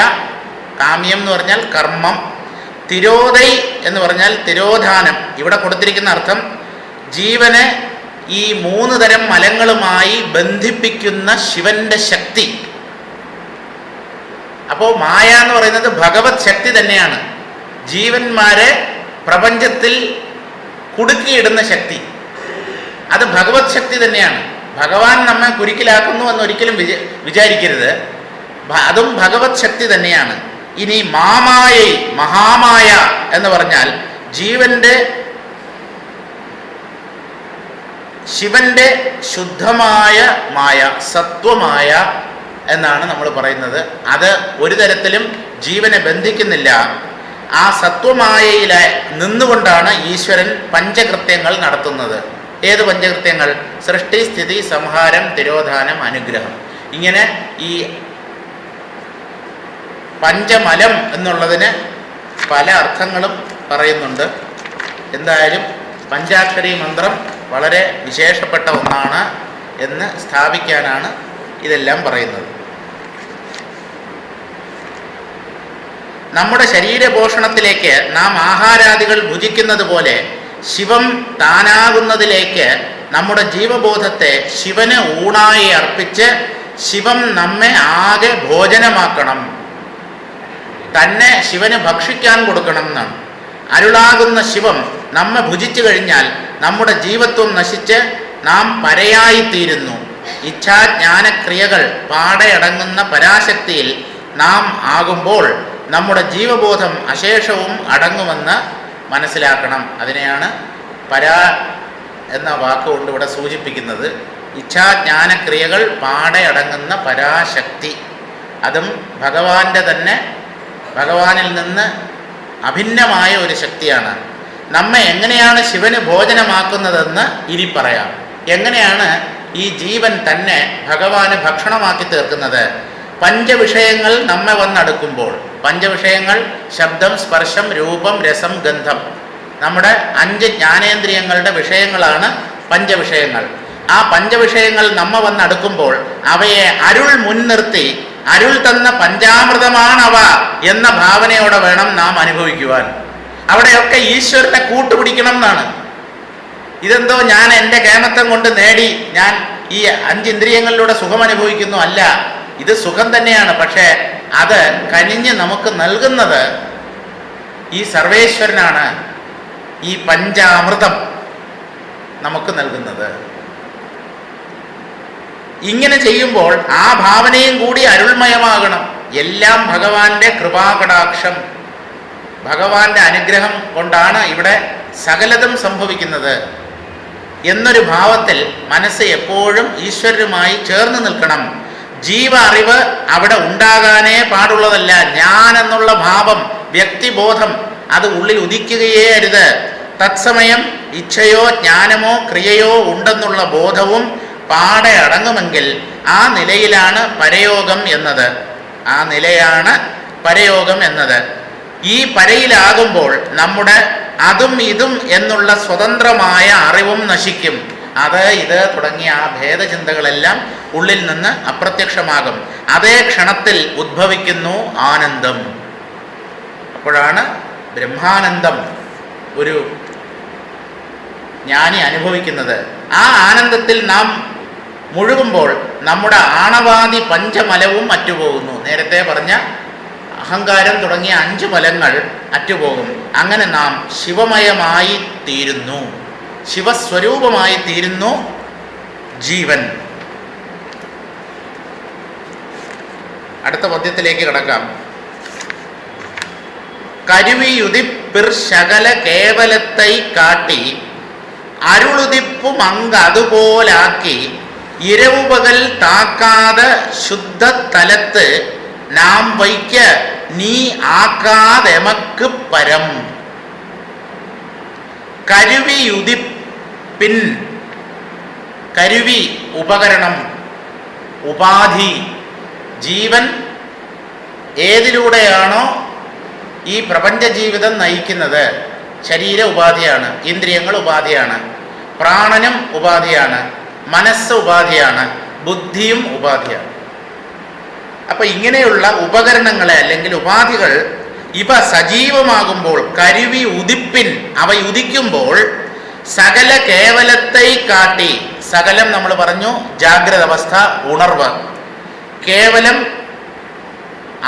കാമ്യം എന്ന് പറഞ്ഞാൽ കർമ്മം. തിരോധൈ എന്ന് പറഞ്ഞാൽ തിരോധാനം. ഇവിടെ കൊടുത്തിരിക്കുന്ന അർത്ഥം ജീവനെ ഈ 3 തരം മലങ്ങളുമായി ബന്ധിപ്പിക്കുന്ന ശിവന്റെ ശക്തി. അപ്പോൾ മായ എന്ന് പറയുന്നത് ഭഗവത് ശക്തി തന്നെയാണ്. ജീവന്മാരെ പ്രപഞ്ചത്തിൽ കുടുക്കിയിടുന്ന ശക്തി അത് ഭഗവത് ശക്തി തന്നെയാണ്. ഭഗവാൻ നമ്മെ കുരുക്കിലാക്കുന്നു എന്നൊരിക്കലും വിചാരിക്കരുത്. അതും ഭഗവത് ശക്തി തന്നെയാണ്. ഇനി മാമായൈ, മഹാമായ എന്ന് പറഞ്ഞാൽ ശിവന്റെ ശുദ്ധമായ മായ, സത്വമായ എന്നാണ് നമ്മൾ പറയുന്നത്. അത് ഒരു തരത്തിലും ജീവനെ ബന്ധിക്കുന്നില്ല. ആ സത്വമായയിൽ നിന്നുകൊണ്ടാണ് ഈശ്വരൻ പഞ്ചകൃത്യങ്ങൾ നടത്തുന്നത്. ഏത് പഞ്ചകൃത്യങ്ങൾ? സൃഷ്ടി, സ്ഥിതി, സംഹാരം, തിരോധാനം, അനുഗ്രഹം. ഇങ്ങനെ ഈ പഞ്ചമലം എന്നുള്ളതിന് പല അർത്ഥങ്ങളും പറയുന്നുണ്ട്. എന്തായാലും പഞ്ചാക്ഷരി മന്ത്രം വളരെ വിശേഷപ്പെട്ട ഒന്നാണ് എന്ന് സ്ഥാപിക്കാനാണ് ഇതെല്ലാം പറയുന്നത്. നമ്മുടെ ശരീരപോഷണത്തിലേക്ക് നാം ആഹാരാദികൾ ഭുജിക്കുന്നത് പോലെ ശിവം താനാകുന്നതിലേക്ക് നമ്മുടെ ജീവബോധത്തെ ശിവന് ഊണായി അർപ്പിച്ച് ശിവം നമ്മെ ആകെ ഭോജനമാക്കണം. തന്നെ ശിവന് ഭക്ഷിക്കാൻ കൊടുക്കണം എന്നാണ്. അരുളാകുന്ന ശിവം നമ്മെ ഭുജിച്ചു കഴിഞ്ഞാൽ നമ്മുടെ ജീവത്വം നശിച്ച് നാം പരയായിത്തീരുന്നു. ഇച്ഛാജ്ഞാനക്രിയകൾ പാടയടങ്ങുന്ന പരാശക്തിയിൽ നാം ആകുമ്പോൾ നമ്മുടെ ജീവബോധം അശേഷവും അടങ്ങുമെന്ന് മനസ്സിലാക്കണം. അതിനെയാണ് പരാ എന്ന വാക്കുകൊണ്ട് ഇവിടെ സൂചിപ്പിക്കുന്നത്. ഇച്ഛാജ്ഞാനക്രിയകൾ പാടയടങ്ങുന്ന പരാശക്തി, അതും ഭഗവാന്റെ തന്നെ ഭഗവാനിൽ നിന്ന് അഭിന്നമായ ഒരു ശക്തിയാണ്. നമ്മെ എങ്ങനെയാണ് ശിവന് ഭോജനമാക്കുന്നതെന്ന് ഇനി പറയാം. എങ്ങനെയാണ് ഈ ജീവൻ തന്നെ ഭഗവാന് ഭക്ഷണമാക്കി തീർക്കുന്നത്? പഞ്ചവിഷയങ്ങൾ നമ്മെ വന്നടുക്കുമ്പോൾ, പഞ്ചവിഷയങ്ങൾ ശബ്ദം, സ്പർശം, രൂപം, രസം, ഗന്ധം, നമ്മുടെ 5 ജ്ഞാനേന്ദ്രിയങ്ങളുടെ വിഷയങ്ങളാണ് പഞ്ചവിഷയങ്ങൾ. ആ പഞ്ചവിഷയങ്ങൾ നമ്മ വന്നടുക്കുമ്പോൾ അവയെ അരുൾ മുൻനിർത്തി അരുൾ തന്ന പഞ്ചാമൃതമാണവ എന്ന ഭാവനയോടെ വേണം നാം അനുഭവിക്കുവാൻ. അവിടെയൊക്കെ ഈശ്വരനെ കൂട്ടുപിടിക്കണം എന്നാണ്. ഇതെന്തോ ഞാൻ എൻ്റെ കേമത്തം കൊണ്ട് നേടി ഞാൻ ഈ 5 ഇന്ദ്രിയങ്ങളിലൂടെ സുഖം അനുഭവിക്കുന്നു, അല്ല, ഇത് സുഖം തന്നെയാണ്. പക്ഷേ അത് കനിഞ്ഞ് നമുക്ക് നൽകുന്നത് ഈ സർവേശ്വരനാണ്. ഈ പഞ്ചാമൃതം നമുക്ക് നൽകുന്നത്. ഇങ്ങനെ ചെയ്യുമ്പോൾ ആ ഭാവനയും കൂടി അരുൾമയമാകണം. എല്ലാം ഭഗവാന്റെ കൃപാകടാക്ഷം, ഭഗവാന്റെ അനുഗ്രഹം കൊണ്ടാണ് ഇവിടെ സകലതും സംഭവിക്കുന്നത് എന്നൊരു ഭാവത്തിൽ മനസ്സ് എപ്പോഴും ഈശ്വരനുമായി ചേർന്ന് നിൽക്കണം. ജീവ അറിവ് അവിടെ ഉണ്ടാകാനേ പാടുള്ളതല്ല. ഞാൻ എന്നുള്ള ഭാവം, വ്യക്തിബോധം അത് ഉള്ളിൽ ഉദിക്കുകയേ അരുത്. തത്സമയം ഇച്ഛയോ ജ്ഞാനമോ ക്രിയയോ ഉണ്ടെന്നുള്ള ബോധവും പാടെ അടങ്ങുമെങ്കിൽ ആ നിലയിലാണ് പരയോഗം എന്നത്. ആ നിലയാണ് പരയോഗം എന്നത്. ഈ പരയിലാകുമ്പോൾ നമ്മുടെ അതും ഇതും എന്നുള്ള സ്വതന്ത്രമായ അറിവും നശിക്കും. അത് ഇത് തുടങ്ങിയ ആ ഭേദചിന്തകളെല്ലാം ഉള്ളിൽ നിന്ന് അപ്രത്യക്ഷമാകും. അതേ ക്ഷണത്തിൽ ഉദ്ഭവിക്കുന്നു ആനന്ദം. അപ്പോഴാണ് ബ്രഹ്മാനന്ദം ഒരു ജ്ഞാനി അനുഭവിക്കുന്നത്. ആ ആനന്ദത്തിൽ നാം മുഴുകുമ്പോൾ നമ്മുടെ ആണവാദി പഞ്ചമലവും അറ്റുപോകുന്നു. നേരത്തെ പറഞ്ഞ അഹങ്കാരം തുടങ്ങിയ 5 മലങ്ങൾ അറ്റുപോകും. അങ്ങനെ നാം ശിവമയമായി തീരുന്നു, ശിവസ്വരൂപമായി തീരുന്നു ജീവൻ. അടുത്ത പദ്യത്തിലേക്ക് കടക്കാം. കരുവിയുതിപ്പിർ ശകല കേവലത്തെ കാട്ടി അരുളുതിപ്പും അതുപോലാക്കി ഇരവുപകൽ താക്കാതെ ശുദ്ധ തലത്ത് നാം വയ്ക്ക നീ ആക്കാതെമക്ക് പരം. കരുവിയുതിപ്പിൻ, കരുവി ഉപകരണം, ഉപാധി. ജീവൻ ഏതിലൂടെയാണോ ഈ പ്രപഞ്ച ജീവിതം നയിക്കുന്നത്, ശരീര ഉപാധിയാണ്, ഇന്ദ്രിയങ്ങൾ ഉപാധിയാണ്, പ്രാണനും ഉപാധിയാണ്, മനസ്സ് ഉപാധിയാണ്, ബുദ്ധിയും ഉപാധിയാണ്. അപ്പൊ ഇങ്ങനെയുള്ള ഉപകരണങ്ങളെ അല്ലെങ്കിൽ ഉപാധികൾ ഇവ സജീവമാകുമ്പോൾ, കരുവി ഉദിപ്പിൻ, അവ ഉദിക്കുമ്പോൾ സകല കേവലത്തെ കാട്ടി, സകലം നമ്മൾ പറഞ്ഞു ജാഗ്രത അവസ്ഥ, ഉണർവ്, കേവലം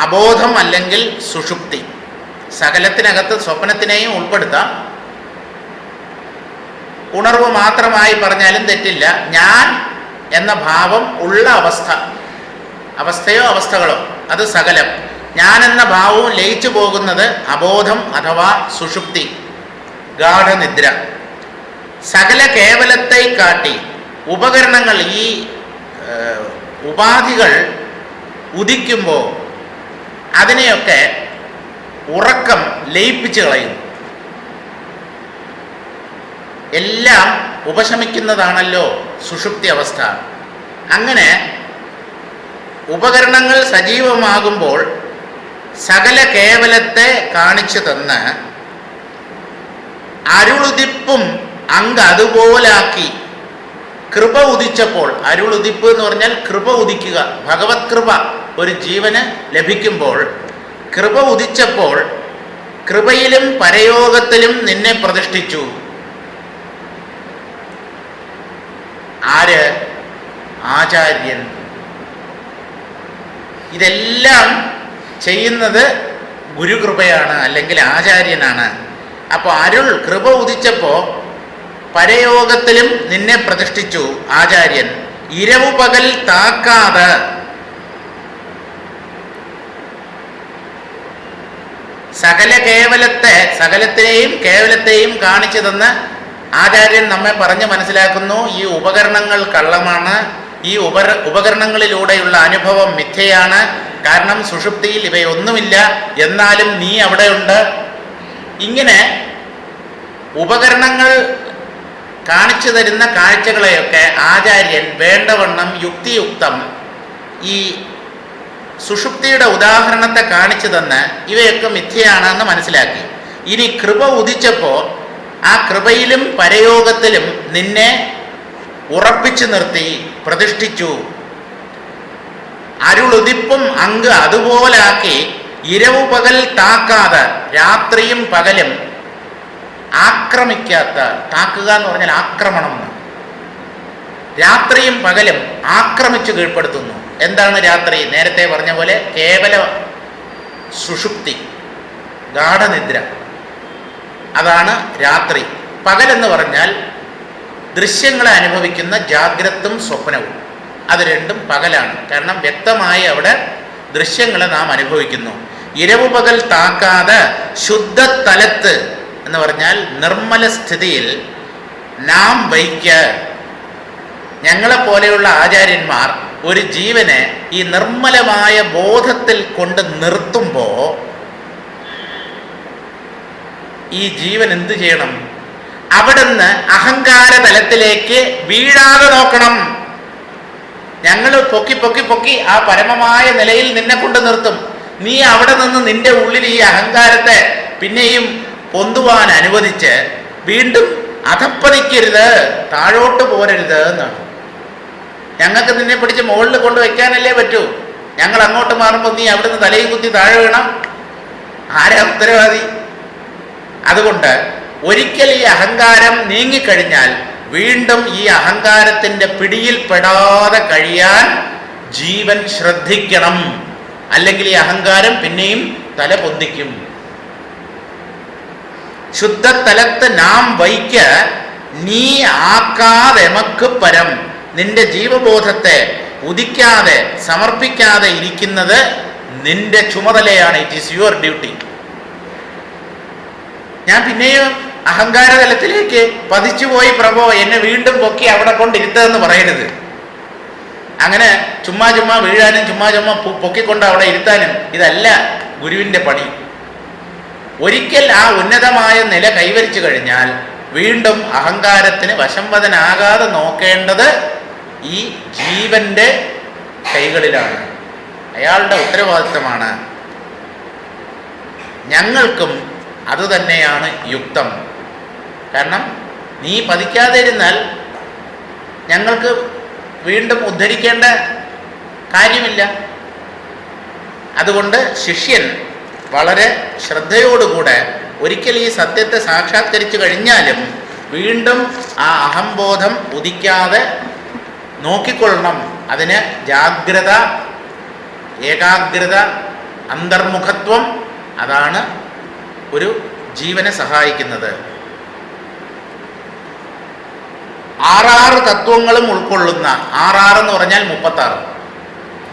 അബോധം അല്ലെങ്കിൽ സുഷുപ്തി. സകലത്തിനകത്ത് സ്വപ്നത്തിനെയും ഉൾപ്പെടുത്താം. ഉണർവ് മാത്രമായി പറഞ്ഞാലും തെറ്റില്ല. ഞാൻ എന്ന ഭാവം ഉള്ള അവസ്ഥ, അവസ്ഥയോ അവസ്ഥകളോ, അത് സകലം. ഞാൻ എന്ന ഭാവവും ലയിച്ചു പോകുന്നത് അബോധം അഥവാ സുഷുപ്തി, ഗാഠനിദ്ര. സകല കേവലത്തെ കാട്ടി ഉപകരണങ്ങൾ, ഈ ഉപാധികൾ ഉദിക്കുമ്പോൾ അതിനെയൊക്കെ ഉറക്കം ലയിപ്പിച്ച് കളയുന്നു. എല്ലാം ഉപശമിക്കുന്നതാണല്ലോ സുഷുപ്തി അവസ്ഥ. അങ്ങനെ ഉപകരണങ്ങൾ സജീവമാകുമ്പോൾ സകല കേവലത്തെ കാണിച്ചു തന്ന് അരുളുതിപ്പും അതുപോലാക്കി കൃപ ഉദിച്ചപ്പോൾ, അരുളുതിപ്പ് എന്ന് പറഞ്ഞാൽ കൃപ ഉദിക്കുക, ഭഗവത് കൃപ ഒരു ജീവന് ലഭിക്കുമ്പോൾ, കൃപ ഉദിച്ചപ്പോൾ കൃപയിലും പരയോഗത്തിലും നിന്നെ പ്രതിഷ്ഠിച്ചു. ആര്? ആചാര്യൻ. ഇതെല്ലാം ചെയ്യുന്നത് ഗുരുകൃപയാണ് അല്ലെങ്കിൽ ആചാര്യനാണ്. അപ്പോൾ അരുൾ കൃപ ഉദിച്ചപ്പോൾ പരയോഗത്തിലും നിന്നെ പ്രതിഷ്ഠിച്ചു ആചാര്യൻ. ഇരവു പകൽ താക്കാതെ സകല കേവലത്തെ, സകലത്തിനെയും കേവലത്തെയും കാണിച്ചു തന്ന് ആചാര്യൻ നമ്മെ പറഞ്ഞ് മനസ്സിലാക്കുന്നു. ഈ ഉപകരണങ്ങൾ കള്ളമാണ്, ഈ ഉപകരണങ്ങളിലൂടെയുള്ള അനുഭവം മിഥ്യയാണ്. കാരണം സുഷുപ്തിയിൽ ഇവയൊന്നുമില്ല, എന്നാലും നീ അവിടെയുണ്ട്. ഇങ്ങനെ ഉപകരണങ്ങൾ കാണിച്ചു തരുന്ന കാഴ്ചകളെയൊക്കെ ആചാര്യൻ വേണ്ടവണ്ണം യുക്തിയുക്തം ഈ സുഷുപ്തിയുടെ ഉദാഹരണത്തെ കാണിച്ചു തന്ന് ഇവയൊക്കെ മിഥ്യയാണെന്ന് മനസ്സിലാക്കി. ഇനി കൃപ ഉദിച്ചപ്പോൾ ആ കൃപയിലും പരയോഗത്തിലും നിന്നെ ഉറപ്പിച്ചു നിർത്തി പ്രതിഷ്ഠിച്ചു. അരുളുദിപ്പും അങ്ങ് അതുപോലാക്കി ഇരവു പകൽ താക്കാതെ രാത്രിയും പകലും ആക്രമിക്കാത്ത, താക്കുക എന്ന് പറഞ്ഞാൽ ആക്രമണം, രാത്രിയും പകലും ആക്രമിച്ചു കീഴ്പ്പെടുത്തുന്നു. എന്താണ് രാത്രി? നേരത്തെ പറഞ്ഞ പോലെ കേവല സുഷുപ്തി, ഗാഠനിദ്ര, അതാണ് രാത്രി. പകലെന്ന് പറഞ്ഞാൽ ദൃശ്യങ്ങളെ അനുഭവിക്കുന്ന ജാഗ്രതും സ്വപ്നവും, അത് രണ്ടും പകലാണ്. കാരണം വ്യക്തമായി അവിടെ ദൃശ്യങ്ങളെ നാം അനുഭവിക്കുന്നു. ഇരവു പകൽ താക്കാതെ ശുദ്ധ തലത്ത് എന്ന് പറഞ്ഞാൽ നിർമ്മല സ്ഥിതിയിൽ നാം വയ്ക്ക. ഞങ്ങളെപ്പോലെയുള്ള ആചാര്യന്മാർ ഒരു ജീവനെ ഈ നിർമ്മലമായ ബോധത്തിൽ കൊണ്ട് നിർത്തുമ്പോൾ ഈ ജീവൻ എന്ത് ചെയ്യണം? അവിടുന്ന് അഹങ്കാര തലത്തിലേക്ക് വീഴാതെ നോക്കണം. ഞങ്ങൾ പൊക്കി പൊക്കി പൊക്കി ആ പരമമായ നിലയിൽ നിന്നെ കൊണ്ട് നിർത്തും. നീ അവിടെ നിന്ന് നിന്റെ ഉള്ളിൽ ഈ അഹങ്കാരത്തെ പിന്നെയും പൊന്തുവാൻ അനുവദിച്ച് വീണ്ടും അധപ്പതിക്കരുത്, താഴോട്ട് പോരരുത് എന്നാണ്. ഞങ്ങൾക്ക് നിന്നെ പിടിച്ച് മുകളിൽ കൊണ്ട് വയ്ക്കാനല്ലേ പറ്റൂ. ഞങ്ങൾ അങ്ങോട്ട് മാറുമ്പോൾ നീ അവിടുന്ന് തലയും കുത്തി താഴെ വീണം, ആരാ ഉത്തരവാദി? അതുകൊണ്ട് ഒരിക്കൽ ഈ അഹങ്കാരം നീങ്ങിക്കഴിഞ്ഞാൽ വീണ്ടും ഈ അഹങ്കാരത്തിൻ്റെ പിടിയിൽ പെടാതെ കഴിയാൻ ജീവൻ ശ്രദ്ധിക്കണം. അല്ലെങ്കിൽ ഈ അഹങ്കാരം പിന്നെയും തല പൊന്തിക്കും. ശുദ്ധതലത്ത് നാം വയ്ക്ക നീ ആക്കാതെമക്ക് പരം. നിന്റെ ജീവബോധത്തെ ഉദിക്കാതെ സമർപ്പിക്കാതെ ഇരിക്കുന്നത് നിന്റെ ചുമതലയാണ്. It is your duty. ഞാൻ പിന്നെയും അഹങ്കാര തലത്തിലേക്ക് പതിച്ചുപോയി പ്രഭോ, എന്നെ വീണ്ടും പൊക്കി അവിടെ കൊണ്ടിരുത്തതെന്ന് പറയരുത്. അങ്ങനെ ചുമ്മാ ചുമ്മാ വീഴാനും ചുമ്മാ ചുമ്മാ പൊക്കിക്കൊണ്ട് അവിടെ ഇരുത്താനും ഇതല്ല ഗുരുവിൻ്റെ പണി. ഒരിക്കൽ ആ ഉന്നതമായ നില കൈവരിച്ചു കഴിഞ്ഞാൽ വീണ്ടും അഹങ്കാരത്തിന് വശംവദനാകാതെ നോക്കേണ്ടത് ഈ ജീവന്റെ കൈകളിലാണ്, അയാളുടെ ഉത്തരവാദിത്തമാണ്. ഞങ്ങൾക്കും അതുതന്നെയാണ് യുക്തം. കാരണം നീ പതിക്കാതെ ഇരുന്നാൽ ഞങ്ങൾക്ക് വീണ്ടും ഉദ്ധരിക്കേണ്ട കാര്യമില്ല. അതുകൊണ്ട് ശിഷ്യൻ വളരെ ശ്രദ്ധയോടുകൂടെ ഒരിക്കൽ ഈ സത്യത്തെ സാക്ഷാത്കരിച്ചു കഴിഞ്ഞാലും വീണ്ടും ആ അഹംബോധം ഉദിക്കാതെ നോക്കിക്കൊള്ളണം. അതിന് ജാഗ്രത, ഏകാഗ്രത, അന്തർമുഖത്വം, അതാണ് ഒരു ജീവനെ സഹായിക്കുന്നത്. 6 തത്വങ്ങളും ഉൾക്കൊള്ളുന്ന, 6 എന്ന് പറഞ്ഞാൽ 36,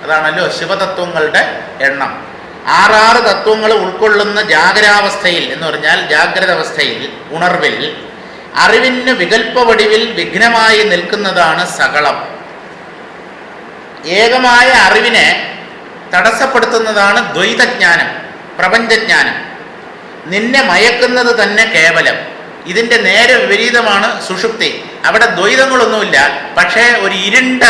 അതാണല്ലോ ശിവതത്വങ്ങളുടെ എണ്ണം. 6 തത്വങ്ങൾ ഉൾക്കൊള്ളുന്ന ജാഗരാവസ്ഥയിൽ എന്ന് പറഞ്ഞാൽ ജാഗ്രത അവസ്ഥയിൽ, ഉണർവിൽ അറിവിന് വികൽപ്പ വടിവിൽ വിഘ്നമായി നിൽക്കുന്നതാണ് സകളം. ഏകമായ അറിവിനെ തടസ്സപ്പെടുത്തുന്നതാണ് ദ്വൈതജ്ഞാനം, പ്രപഞ്ചജ്ഞാനം. നിന്നെ മയക്കുന്നത് തന്നെ കേവലം. ഇതിൻ്റെ നേരെ വിപരീതമാണ് സുഷുപ്തി. അവിടെ ദ്വൈതങ്ങളൊന്നുമില്ല, പക്ഷേ ഒരു ഇരുണ്ട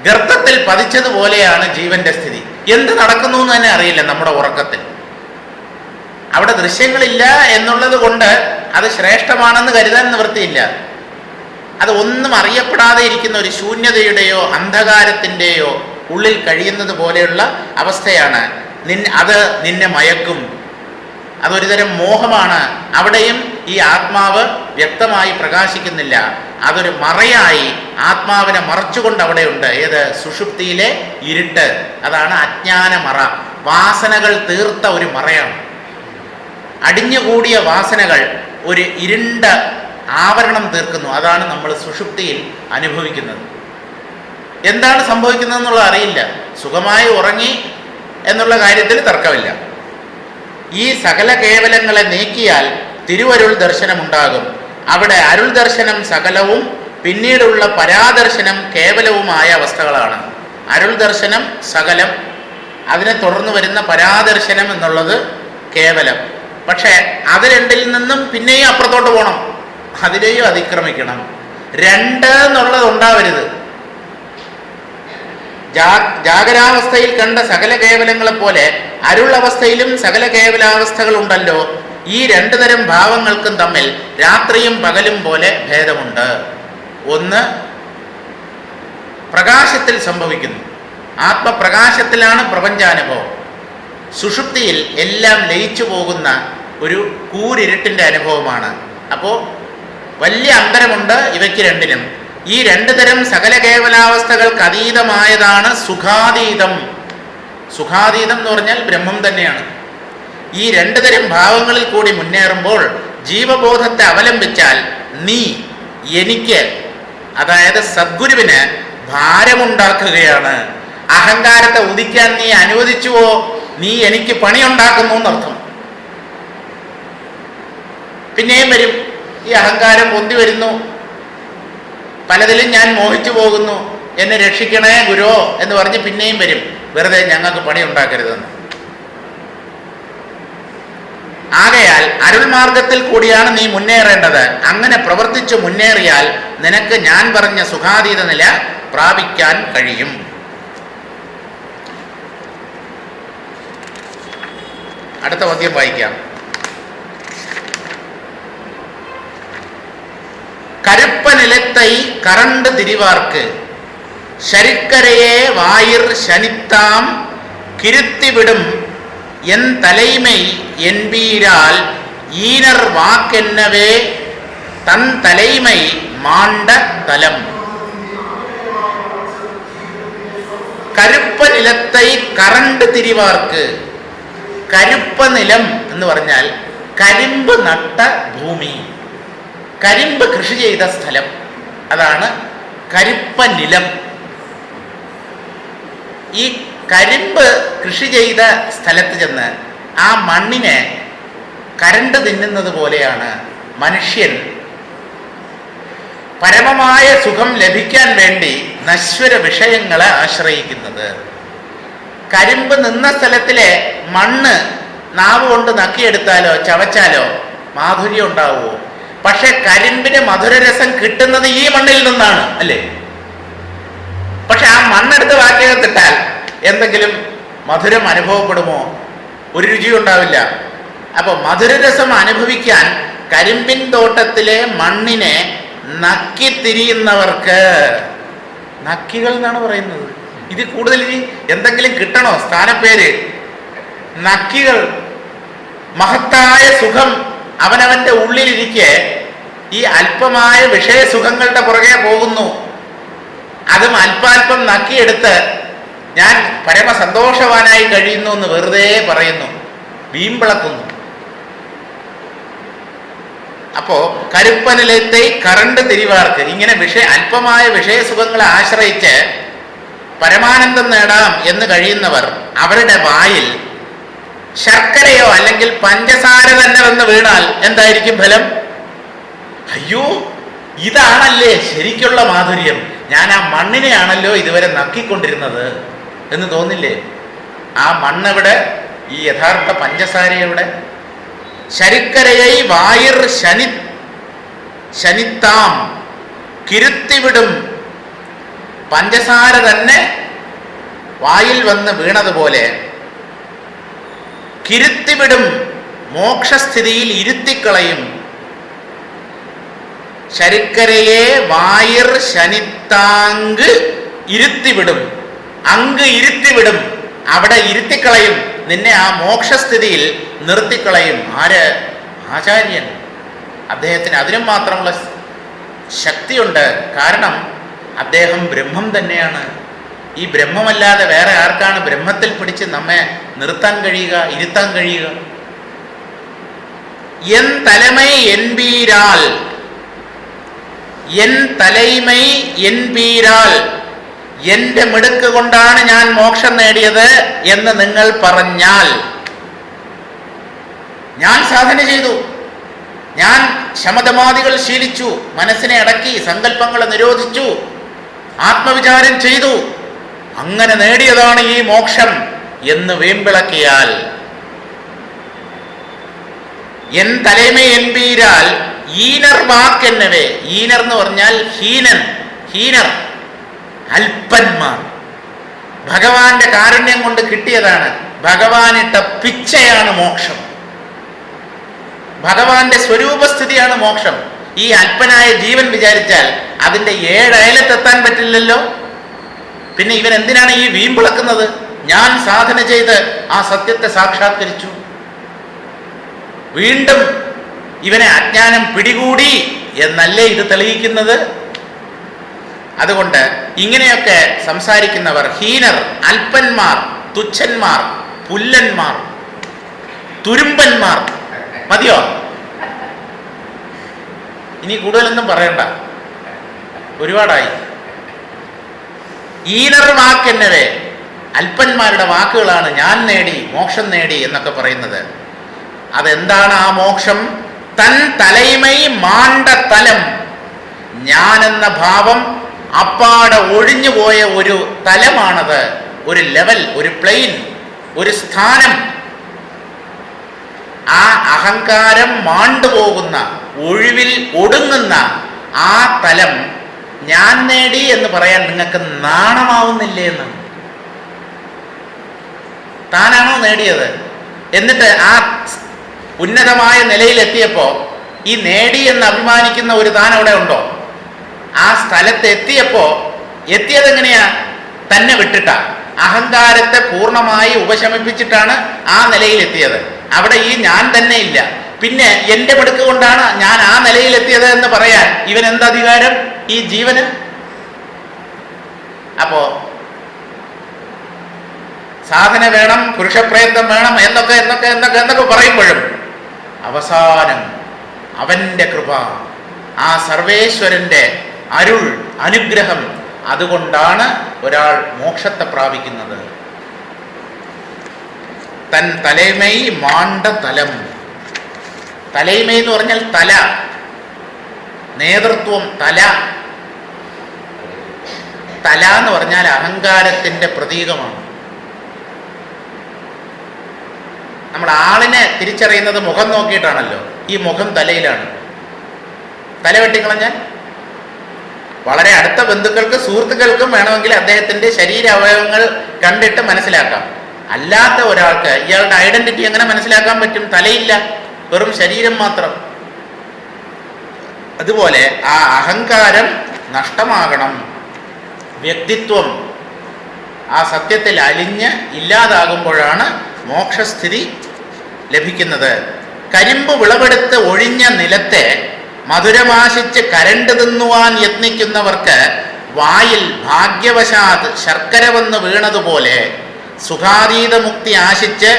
ഗർത്തത്തിൽ പതിച്ചതുപോലെയാണ് ജീവന്റെ സ്ഥിതി. എന്ത് നടക്കുന്നു എന്ന് തന്നെ അറിയില്ല നമ്മുടെ ഉറക്കത്തിൽ. അവിടെ ദൃശ്യങ്ങളില്ല എന്നുള്ളത് കൊണ്ട് അത് ശ്രേഷ്ഠമാണെന്ന് കരുതാൻ നിവൃത്തിയില്ല. അത് ഒന്നും അറിയപ്പെടാതെ ഇരിക്കുന്ന ഒരു ശൂന്യതയുടെയോ അന്ധകാരത്തിൻ്റെയോ ഉള്ളിൽ കഴിയുന്നത് പോലെയുള്ള അവസ്ഥയാണ്. അത് നിന്നെ മയക്കും. അതൊരുതരം മോഹമാണ്. അവിടെയും ഈ ആത്മാവ് വ്യക്തമായി പ്രകാശിക്കുന്നില്ല. അതൊരു മറയായി ആത്മാവിനെ മറച്ചുകൊണ്ട് അവിടെയുണ്ട്. ഏത്? സുഷുപ്തിയിലെ ഇരുട്ട്. അതാണ് അജ്ഞാന മറ. വാസനകൾ തീർത്ത ഒരു മറയാണ്. അടിഞ്ഞുകൂടിയ വാസനകൾ ഒരു ഇരുണ്ട ആവരണം തീർക്കുന്നു. അതാണ് നമ്മൾ സുഷുപ്തിയിൽ അനുഭവിക്കുന്നത്. എന്താണ് സംഭവിക്കുന്നതെന്നുള്ളത് അറിയില്ല. സുഖമായി ഉറങ്ങി എന്നുള്ള കാര്യത്തിൽ തർക്കമില്ല. ഈ സകല കേവലങ്ങളെ നീക്കിയാൽ തിരുവരുൾ ദർശനമുണ്ടാകും. അവിടെ അരുൾ ദർശനം സകലവും പിന്നീടുള്ള പരാദർശനം കേവലവുമായ അവസ്ഥകളാണ്. അരുൾ ദർശനം സകലം, അതിനെ തുടർന്ന് വരുന്ന പരാദർശനം എന്നുള്ളത് കേവലം. പക്ഷേ അത് രണ്ടിൽ നിന്നും പിന്നെയും അപ്പുറത്തോട്ട് പോകണം, അതിനെയും അതിക്രമിക്കണം. രണ്ട് എന്നുള്ളത് ഉണ്ടാവരുത്. ജാഗരാവസ്ഥയിൽ കണ്ട സകല കേവലങ്ങളെ പോലെ അരുളവസ്ഥയിലും സകല കേവലാവസ്ഥകൾ ഉണ്ടല്ലോ. ഈ രണ്ടു തരം ഭാവങ്ങൾക്കും തമ്മിൽ രാത്രിയും പകലും പോലെ ഭേദമുണ്ട്. ഒന്ന് പ്രകാശത്തിൽ സംഭവിക്കുന്നു, ആത്മപ്രകാശത്തിലാണ് പ്രപഞ്ചാനുഭവം. സുഷുപ്തിയിൽ എല്ലാം ലയിച്ചു പോകുന്ന ഒരു കൂരിരുട്ടിൻ്റെ അനുഭവമാണ്. അപ്പോൾ വലിയ അന്തരമുണ്ട് ഇവയ്ക്ക് രണ്ടിനും. ഈ രണ്ടു തരം സകല കേവലാവസ്ഥകൾക്ക് അതീതമായതാണ് സുഖാതീതം. സുഖാതീതം എന്ന് പറഞ്ഞാൽ ബ്രഹ്മം തന്നെയാണ്. ഈ രണ്ടു തരം ഭാവങ്ങളിൽ കൂടി മുന്നേറുമ്പോൾ ജീവബോധത്തെ അവലംബിച്ചാൽ നീ എനിക്ക്, അതായത് സദ്ഗുരുവിന് ഭാരമുണ്ടാക്കുകയാണ്. അഹങ്കാരത്തെ ഉദിക്കാൻ നീ അനുവദിച്ചുവോ, നീ എനിക്ക് പണിയുണ്ടാക്കുന്നു എന്നർത്ഥം. പിന്നെയും വരും ഈ അഹങ്കാരം പൊന്തി വരുന്നു, പലതിലും ഞാൻ മോഹിച്ചു പോകുന്നു, എന്നെ രക്ഷിക്കണേ ഗുരോ എന്ന് പറഞ്ഞ് പിന്നെയും വരും, വെറുതെ ഞങ്ങൾക്ക് പണി ഉണ്ടാക്കരുതെന്ന്. ആകയാൽ അരുൾമാർഗത്തിൽ കൂടിയാണ് നീ മുന്നേറേണ്ടത്. അങ്ങനെ പ്രവർത്തിച്ചു മുന്നേറിയാൽ നിനക്ക് ഞാൻ പറഞ്ഞ സുഖാതീത നില പ്രാപിക്കാൻ കഴിയും. അടുത്ത പദ്യം വായിക്കാം. കരുപ്പ നിലത്തൈ കറണ്ട് തിരിവാർക്ക് ശരിക്കരയെ വായിർ ശനിത്താം കിരുത്തിവിടും എൻ തലൈമൈ என்பீரால் ஈனர் வாக்கென்னவே தன் தலைமை மாண்ட தலம். കരുപ്പ നിലത്തൈ കറണ്ട് തിരിവാർക്ക്. കരുപ്പ നിലം എന്ന് പറഞ്ഞാൽ കരിമ്പ് നട്ട ഭൂമി, കരിമ്പ് കൃഷി ചെയ്ത സ്ഥലം, അതാണ് കരുപ്പ നിലം. ഈ കരിമ്പ് കൃഷി ചെയ്ത സ്ഥലത്ത് ചെന്ന് ആ മണ്ണിനെ കരണ്ട് തിന്നുന്നത് പോലെയാണ് മനുഷ്യൻ പരമമായ സുഖം ലഭിക്കാൻ വേണ്ടി നശ്വര വിഷയങ്ങളെ ആശ്രയിക്കുന്നത്. കരിമ്പ് നിന്ന സ്ഥലത്തിലെ മണ്ണ് നാവ് കൊണ്ട് നക്കിയെടുത്താലോ ചവച്ചാലോ മാധുര്യം ഉണ്ടാവുമോ? പക്ഷെ കരിമ്പിന് മധുരരസം കിട്ടുന്നത് ഈ മണ്ണിൽ നിന്നാണ്, അല്ലേ? പക്ഷെ ആ മണ്ണെടുത്ത് വാക്കിയകത്തിട്ടാൽ എന്തെങ്കിലും മധുരം അനുഭവപ്പെടുമോ? ഒരു രുചിയും ഉണ്ടാവില്ല. അപ്പൊ മധുരരസം അനുഭവിക്കാൻ കരിമ്പിൻ തോട്ടത്തിലെ മണ്ണിനെ നക്കി തിരിയുന്നവർക്ക്, നക്കികൾ എന്നാണ് പറയുന്നത്. ഇത് കൂടുതൽ ഇനി എന്തെങ്കിലും കിട്ടണോ സ്ഥാനപ്പേര്? നക്കികൾ. മഹത്തായ സുഖം അവനവന്റെ ഉള്ളിലിരിക്കെ ഈ അല്പമായ വിഷയസുഖങ്ങളുടെ പുറകെ പോകുന്നു. അതും അല്പാൽപ്പം നക്കിയെടുത്ത് ഞാൻ പരമസന്തോഷവാനായി കഴിയുന്നു എന്ന് വെറുതെ പറയുന്നു, വീമ്പിളക്കുന്നു. അപ്പോ കരുപ്പനിലത്തെ കറണ്ട് തിരിവാർക്ക്, ഇങ്ങനെ അല്പമായ വിഷയസുഖങ്ങളെ ആശ്രയിച്ച് പരമാനന്ദം നേടാം എന്ന് കഴിയുന്നവർ അവരുടെ വായിൽ ശർക്കരയോ അല്ലെങ്കിൽ പഞ്ചസാര തന്നെ വന്ന് വീണാൽ എന്തായിരിക്കും ഫലം? അയ്യോ, ഇതാണല്ലേ ശരിക്കുള്ള മാധുര്യം, ഞാൻ ആ മണ്ണിനെയാണല്ലോ ഇതുവരെ നക്കിക്കൊണ്ടിരുന്നത് എന്ന് തോന്നില്ലേ? ആ മണ്ണെവിടെ? ഈ യഥാർത്ഥ പഞ്ചസാര എവിടെ? ശരിക്കരയെ വായിർ ശനിത്താം കിരുത്തിവിടും. പഞ്ചസാര തന്നെ വായിൽ വന്ന് വീണതുപോലെ കിരുത്തിവിടും, മോക്ഷസ്ഥിതിയിൽ ഇരുത്തിക്കളയും. ശരിക്കരയെ വായിർ ശനിത്താങ്ക് ഇരുത്തിവിടും. അങ്ക് ഇരുത്തിവിടും, അവിടെ ഇരുത്തിക്കളയും, നിന്നെ ആ മോക്ഷസ്ഥിതിയിൽ നിർത്തിക്കളയും. ആര്? ആചാര്യൻ. അദ്ദേഹത്തിന് അതിനും മാത്രമുള്ള ശക്തിയുണ്ട്. കാരണം അദ്ദേഹം ബ്രഹ്മം തന്നെയാണ്. ഈ ബ്രഹ്മമല്ലാതെ വേറെ ആർക്കാണ് ബ്രഹ്മത്തിൽ പിടിച്ച് നമ്മെ നിർത്താൻ കഴിയുക, ഇരുത്താൻ കഴിയുക? എൻ തലമൈ என்பீரால், എൻ തലൈമൈ என்பீராൽ, എന്റെ മിടുക്ക് കൊണ്ടാണ് ഞാൻ മോക്ഷം നേടിയത് എന്ന് നിങ്ങൾ പറഞ്ഞാൽ, ഞാൻ സാധന ചെയ്തു, ഞാൻ ശമതമാദികൾ ശീലിച്ചു, മനസ്സിനെ അടക്കി, സങ്കല്പങ്ങളെ നിരോധിച്ചു, ആത്മവിചാരം ചെയ്തു, അങ്ങനെ നേടിയതാണ് ഈ മോക്ഷം എന്ന് വീമ്പിളക്കിയാൽ എൻ തലമേ എൻപീരാൽ ഈനർ വാക്കെന്നവേ. ഈനർ എന്ന് പറഞ്ഞാൽ ഹീനൻ, ഹീനർ, അല്പന്മാർ. ഭഗവാന്റെ കാരുണ്യം കൊണ്ട് കിട്ടിയതാണ്. ഭഗവാനിട്ട പിച്ചയാണ് മോക്ഷം. ഭഗവാന്റെ സ്വരൂപസ്ഥിതിയാണ് മോക്ഷം. ഈ അല്പനായ ജീവൻ വിചാരിച്ചാൽ അതിന്റെ 7 അയലത്തെത്താൻ പറ്റില്ലല്ലോ. പിന്നെ ഇവൻ എന്തിനാണ് ഈ വീമ്പിളക്കുന്നത്? ഞാൻ സാധന ചെയ്ത് ആ സത്യത്തെ സാക്ഷാത്കരിച്ചു. വീണ്ടും ഇവനെ അജ്ഞാനം പിടികൂടി എന്നല്ലേ ഇത് തെളിയിക്കുന്നത്? അതുകൊണ്ട് ഇങ്ങനെയൊക്കെ സംസാരിക്കുന്നവർ ഹീനർ, അല്പന്മാർ, തുച്ഛന്മാർ, പുല്ലന്മാർ, തുരുമ്പന്മാർ. മതിയോ? ഇനി കൂടുതലൊന്നും പറയണ്ട, ഒരുപാടായി. ഈനർ വാക്കെന്നവേ, അല്പന്മാരുടെ വാക്കുകളാണ് ഞാൻ നേടി, മോക്ഷം നേടി എന്നൊക്കെ പറയുന്നത്. അതെന്താണ് ആ മോക്ഷം? തൻ തലൈമൈ മാണ്ട തലം. ഞാനെന്ന ഭാവം അപ്പാടെ ഒഴിഞ്ഞുപോയ ഒരു തലമാണത്, ഒരു ലെവൽ, ഒരു പ്ലെയിൻ, ഒരു സ്ഥാനം. ആ അഹങ്കാരം മാണ്ടുപോകുന്ന, ഒഴിവിൽ ഒടുങ്ങുന്ന ആ തലം ഞാൻ നേടി എന്ന് പറയാൻ നിങ്ങൾക്ക് നാണമാവുന്നില്ലേ എന്ന്? താനാണോ നേടിയത്? എന്നിട്ട് ആ ഉന്നതമായ നിലയിലെത്തിയപ്പോ ഈ നേടി എന്ന് അഭിമാനിക്കുന്ന ഒരു താൻ അവിടെ ഉണ്ടോ? ആ സ്ഥലത്ത് എത്തിയപ്പോ എത്തിയതെങ്ങനെയാ? തന്നെ വിട്ടിട്ട അഹങ്കാരത്തെ പൂർണ്ണമായി ഉപശമിപ്പിച്ചിട്ടാണ് ആ നിലയിലെത്തിയത്. അവിടെ ഈ ഞാൻ തന്നെ ഇല്ല. പിന്നെ എന്റെ മിടുക്ക് കൊണ്ടാണ് ഞാൻ ആ നിലയിലെത്തിയത് എന്ന് പറയാൻ ഇവൻ എന്തധികാരം ഈ ജീവന്? അപ്പോ സാധന വേണം, പുരുഷപ്രയത്നം വേണം എന്നൊക്കെ എന്നൊക്കെ എന്നൊക്കെ എന്നൊക്കെ പറയുമ്പോഴും അവസാനം അവന്റെ കൃപ, ആ സർവേശ്വരന്റെ അരുൾ, അനുഗ്രഹം, അതുകൊണ്ടാണ് ഒരാൾ മോക്ഷത്തെ പ്രാപിക്കുന്നത്. തൻ തലൈമൈ മാണ്ട തലം. തലൈമൈ എന്ന് പറഞ്ഞാൽ തല, നേതൃത്വം, തല. തല എന്ന് പറഞ്ഞാൽ അഹങ്കാരത്തിന്റെ പ്രതീകമാണ്. നമ്മൾ ആളിനെ തിരിച്ചറിയുന്നത് മുഖം നോക്കിയിട്ടാണല്ലോ. ഈ മുഖം തലയിലാണ്. തല വെട്ടിക്കളഞ്ഞാൽ വളരെ അടുത്ത ബന്ധുക്കൾക്ക്, സുഹൃത്തുക്കൾക്കും വേണമെങ്കിൽ അദ്ദേഹത്തിന്റെ ശരീരാവയവങ്ങൾ കണ്ടിട്ട് മനസ്സിലാക്കാം. അല്ലാത്ത ഒരാൾക്ക് ഇയാളുടെ ഐഡന്റിറ്റി എങ്ങനെ മനസ്സിലാക്കാൻ പറ്റും? തലയില്ല, വെറും ശരീരം മാത്രം. അതുപോലെ ആ അഹങ്കാരം നഷ്ടമാകണം. വ്യക്തിത്വം ആ സത്യത്തിൽ അലിഞ്ഞ് ഇല്ലാതാകുമ്പോഴാണ് മോക്ഷസ്ഥിതി ലഭിക്കുന്നത്. കരിമ്പ് വിളവെടുത്ത് ഒഴിഞ്ഞ നിലത്തെ മധുരമാശിച്ച് കരണ്ട് തിന്നുവാൻ യത്നിക്കുന്നവർക്ക് വായിൽ ഭാഗ്യവശാത് ശർക്കര വന്ന് വീണതുപോലെ സുഖാതീത മുക്തി ആശിച്ച്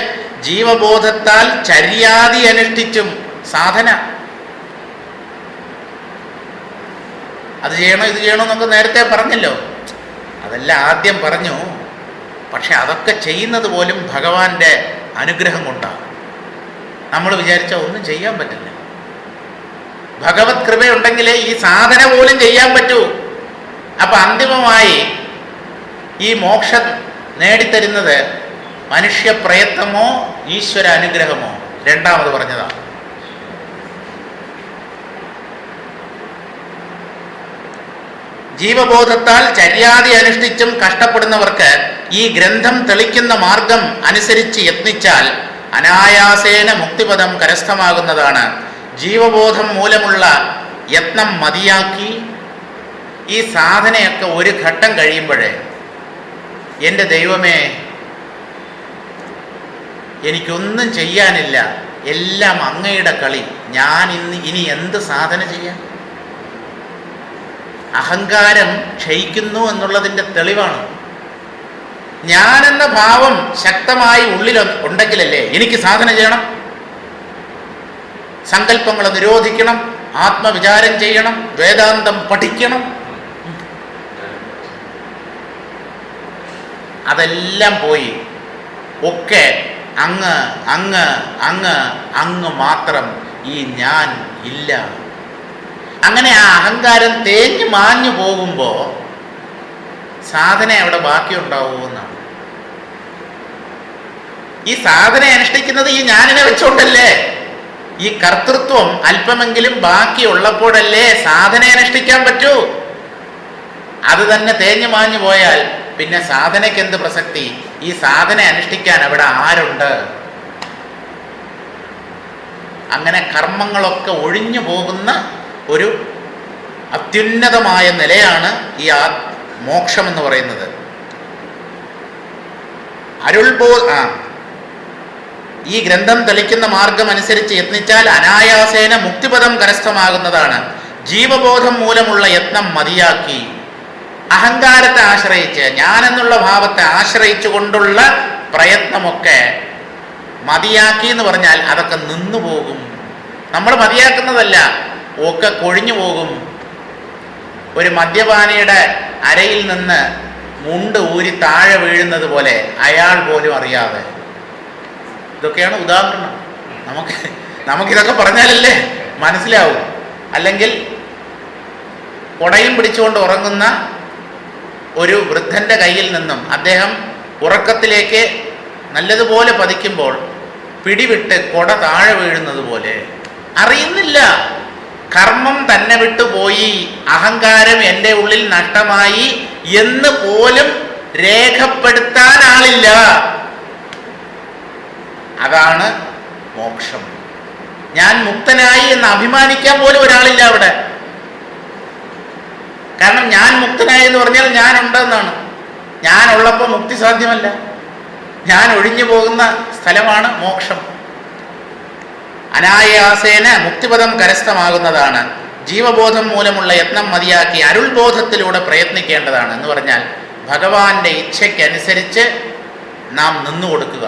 ജീവബോധത്താൽ ചര്യാദി അനുഷ്ഠിച്ചും സാധന. അത് ചെയ്യണോ ഇത് ചെയ്യണോ എന്നൊക്കെ നേരത്തെ പറഞ്ഞല്ലോ. അതെല്ലാം ആദ്യം പറഞ്ഞു. പക്ഷെ അതൊക്കെ ചെയ്യുന്നത് പോലും ഭഗവാന്റെ അനുഗ്രഹം കൊണ്ടാണ്. നമ്മൾ വിചാരിച്ചാൽ ഒന്നും ചെയ്യാൻ പറ്റില്ല. ഭഗവത് കൃപയുണ്ടെങ്കിലേ ഈ സാധന പോലും ചെയ്യാൻ പറ്റൂ. അപ്പൊ അന്തിമമായി ഈ മോക്ഷം നേടിത്തരുന്നത് മനുഷ്യ പ്രയത്നമോ ഈശ്വര അനുഗ്രഹമോ? രണ്ടാമത് പറഞ്ഞതാണ്. ജീവബോധത്താൽ ചര്യാദി അനുഷ്ഠിച്ചും കഷ്ടപ്പെടുന്നവർക്ക് ഈ ഗ്രന്ഥം തെളിക്കുന്ന മാർഗം അനുസരിച്ച് യത്നിച്ചാൽ അനായാസേന മുക്തിപദം കരസ്ഥമാകുന്നതാണ്. ജീവബോധം മൂലമുള്ള യത്നം മതിയാക്കി ഈ സാധനയൊക്കെ ഒരു ഘട്ടം കഴിയുമ്പോഴേ എൻ്റെ ദൈവമേ, എനിക്കൊന്നും ചെയ്യാനില്ല, എല്ലാം അങ്ങയുടെ കളി, ഞാൻ ഇനി എന്ത് സാധന ചെയ്യാൻ? അഹങ്കാരം ക്ഷയിക്കുന്നു എന്നുള്ളതിൻ്റെ തെളിവാണ്. ഞാനെന്ന ഭാവം ശക്തമായി ഉള്ളിൽ ഉണ്ടെങ്കിലല്ലേ എനിക്ക് സാധന ചെയ്യണം, സങ്കല്പങ്ങളെ നിരോധിക്കണം, ആത്മവിചാരം ചെയ്യണം, വേദാന്തം പഠിക്കണം. അതെല്ലാം പോയി. ഒക്കെ അങ്ങ് അങ്ങ് അങ്ങ് അങ്ങ് മാത്രം. ഈ ഞാൻ ഇല്ല. അങ്ങനെ ആ അഹങ്കാരം തേഞ്ഞു മാഞ്ഞു പോകുമ്പോൾ സാധന അവിടെ ബാക്കി ഉണ്ടാവുമെന്നാണ്. ഈ സാധന അനുഷ്ഠിക്കുന്നത് ഈ ഞാനിനെ വെച്ചോണ്ടല്ലേ. ഈ കർത്തൃത്വം അല്പമെങ്കിലും ബാക്കി ഉള്ളപ്പോഴല്ലേ സാധന അനുഷ്ഠിക്കാൻ പറ്റൂ. അത് തന്നെ തേഞ്ഞു മാഞ്ഞു പോയാൽ പിന്നെ സാധനയ്ക്ക് എന്ത് പ്രസക്തി? ഈ സാധന അനുഷ്ഠിക്കാൻ അവിടെ ആരുണ്ട്? അങ്ങനെ കർമ്മങ്ങളൊക്കെ ഒഴിഞ്ഞു പോകുന്ന ഒരു അത്യുന്നതമായ നിലയാണ് ഈ മോക്ഷം എന്ന് പറയുന്നത്. ഈ ഗ്രന്ഥം തെളിക്കുന്ന മാർഗം അനുസരിച്ച് യത്നിച്ചാൽ അനായാസേന മുക്തിപദം കരസ്ഥമാകുന്നതാണ്. ജീവബോധം മൂലമുള്ള യത്നം മതിയാക്കി അഹങ്കാരത്തെ ആശ്രയിച്ച്, ഞാനെന്നുള്ള ഭാവത്തെ ആശ്രയിച്ചു കൊണ്ടുള്ള പ്രയത്നമൊക്കെ മതിയാക്കി എന്ന് പറഞ്ഞാൽ അതൊക്കെ നിന്നു പോകും. നമ്മൾ മതിയാക്കുന്നതല്ല, ഒക്കെ കൊഴിഞ്ഞു പോകും. ഒരു മദ്യപാനിയുടെ അരയിൽ നിന്ന് മുണ്ട് ഊരി താഴെ വീഴുന്നത് പോലെ അയാൾ പോലും അറിയാതെ. ഇതൊക്കെയാണ് ഉദാഹരണം. നമുക്കിതൊക്കെ പറഞ്ഞാലല്ലേ മനസ്സിലാവും. അല്ലെങ്കിൽ കൊടയും പിടിച്ചുകൊണ്ട് ഉറങ്ങുന്ന ഒരു വൃദ്ധന്റെ കയ്യിൽ നിന്നും അദ്ദേഹം ഉറക്കത്തിലേക്ക് നല്ലതുപോലെ പതിക്കുമ്പോൾ പിടിവിട്ട് കൊട താഴെ വീഴുന്നത് പോലെ അറിയുന്നില്ല. കർമ്മം തന്നെ വിട്ടുപോയി, അഹങ്കാരം എൻ്റെ ഉള്ളിൽ നഷ്ടമായി എന്ന് പോലും രേഖപ്പെടുത്താൻ ആളില്ല. അതാണ് മോക്ഷം. ഞാൻ മുക്തനായി എന്ന് അഭിമാനിക്കാൻ പോലും ഒരാളില്ല അവിടെ. കാരണം ഞാൻ മുക്തനായി എന്ന് പറഞ്ഞാൽ ഞാൻ ഉണ്ടെന്നാണ്. ഞാൻ ഉള്ളപ്പോൾ മുക്തി സാധ്യമല്ല. ഞാൻ ഒഴിഞ്ഞു പോകുന്ന സ്ഥലമാണ് മോക്ഷം. അനായാസേന മുക്തിപദം കരസ്ഥമാകുന്നതാണ്. ജീവബോധം മൂലമുള്ള യത്നം മതിയാക്കി അരുൾബോധത്തിലൂടെ പ്രയത്നിക്കേണ്ടതാണ്. എന്ന് പറഞ്ഞാൽ ഭഗവാന്റെ ഇച്ഛയ്ക്കനുസരിച്ച് നാം നിന്നുകൊടുക്കുക.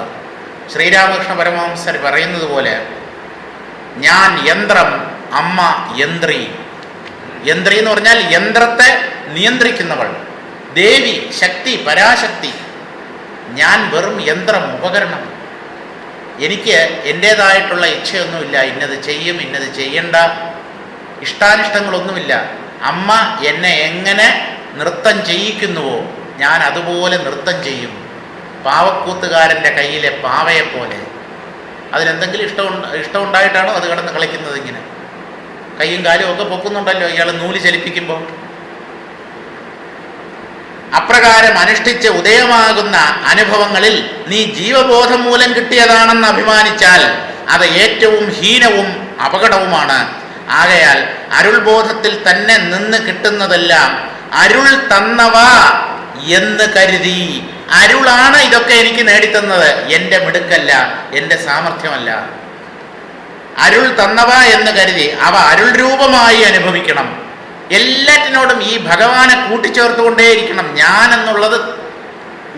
ശ്രീരാമകൃഷ്ണ പരമഹംസർ പറയുന്നത് പോലെ, ഞാൻ യന്ത്രം, അമ്മ യന്ത്രി. യന്ത്രി എന്ന് പറഞ്ഞാൽ യന്ത്രത്തെ നിയന്ത്രിക്കുന്നവൾ, ദേവി, ശക്തി, പരാശക്തി. ഞാൻ വെറും യന്ത്രം, ഉപകരണം. എനിക്ക് എൻ്റേതായിട്ടുള്ള ഇച്ഛയൊന്നുമില്ല, ഇന്നത് ചെയ്യും ഇന്നത് ചെയ്യണ്ട, ഇഷ്ടാനിഷ്ടങ്ങളൊന്നുമില്ല. അമ്മ എന്നെ എങ്ങനെ നൃത്തം ചെയ്യിക്കുന്നുവോ ഞാൻ അതുപോലെ നൃത്തം ചെയ്യും. പാവക്കൂത്തുകാരൻ്റെ കയ്യിലെ പാവയെപ്പോലെ. അതിനെന്തെങ്കിലും ഇഷ്ടമുണ്ടായിട്ടാണോ അത് കിടന്ന് കളിക്കുന്നത്? ഇങ്ങനെ കൈയും കാലും ഒക്കെ പൊക്കുന്നുണ്ടല്ലോ ഇയാൾ നൂല് ചലിപ്പിക്കുമ്പോൾ. അപ്രകാരം അനുഷ്ഠിച്ച് ഉദയമാകുന്ന അനുഭവങ്ങളിൽ നീ ജീവബോധം മൂലം കിട്ടിയതാണെന്ന് അഭിമാനിച്ചാൽ അത് ഏറ്റവും ഹീനവും അപകടവുമാണ്. ആകയാൽ അരുൾബോധത്തിൽ തന്നെ നിന്ന് കിട്ടുന്നതെല്ലാം അരുൾ തന്നവ എന്ന് കരുതി. അരുളാണ് ഇതൊക്കെ എനിക്ക് നേടിത്തന്നത്, എൻ്റെ മിടുക്കല്ല, എൻ്റെ സാമർഥ്യമല്ല. അരുൾ തന്നവ എന്ന് കരുതി അവ അരുൾ രൂപമായി അനുഭവിക്കണം. എല്ലാറ്റിനോടും ഈ ഭഗവാനെ കൂട്ടിച്ചേർത്തുകൊണ്ടേയിരിക്കണം. ഞാൻ എന്നുള്ളത്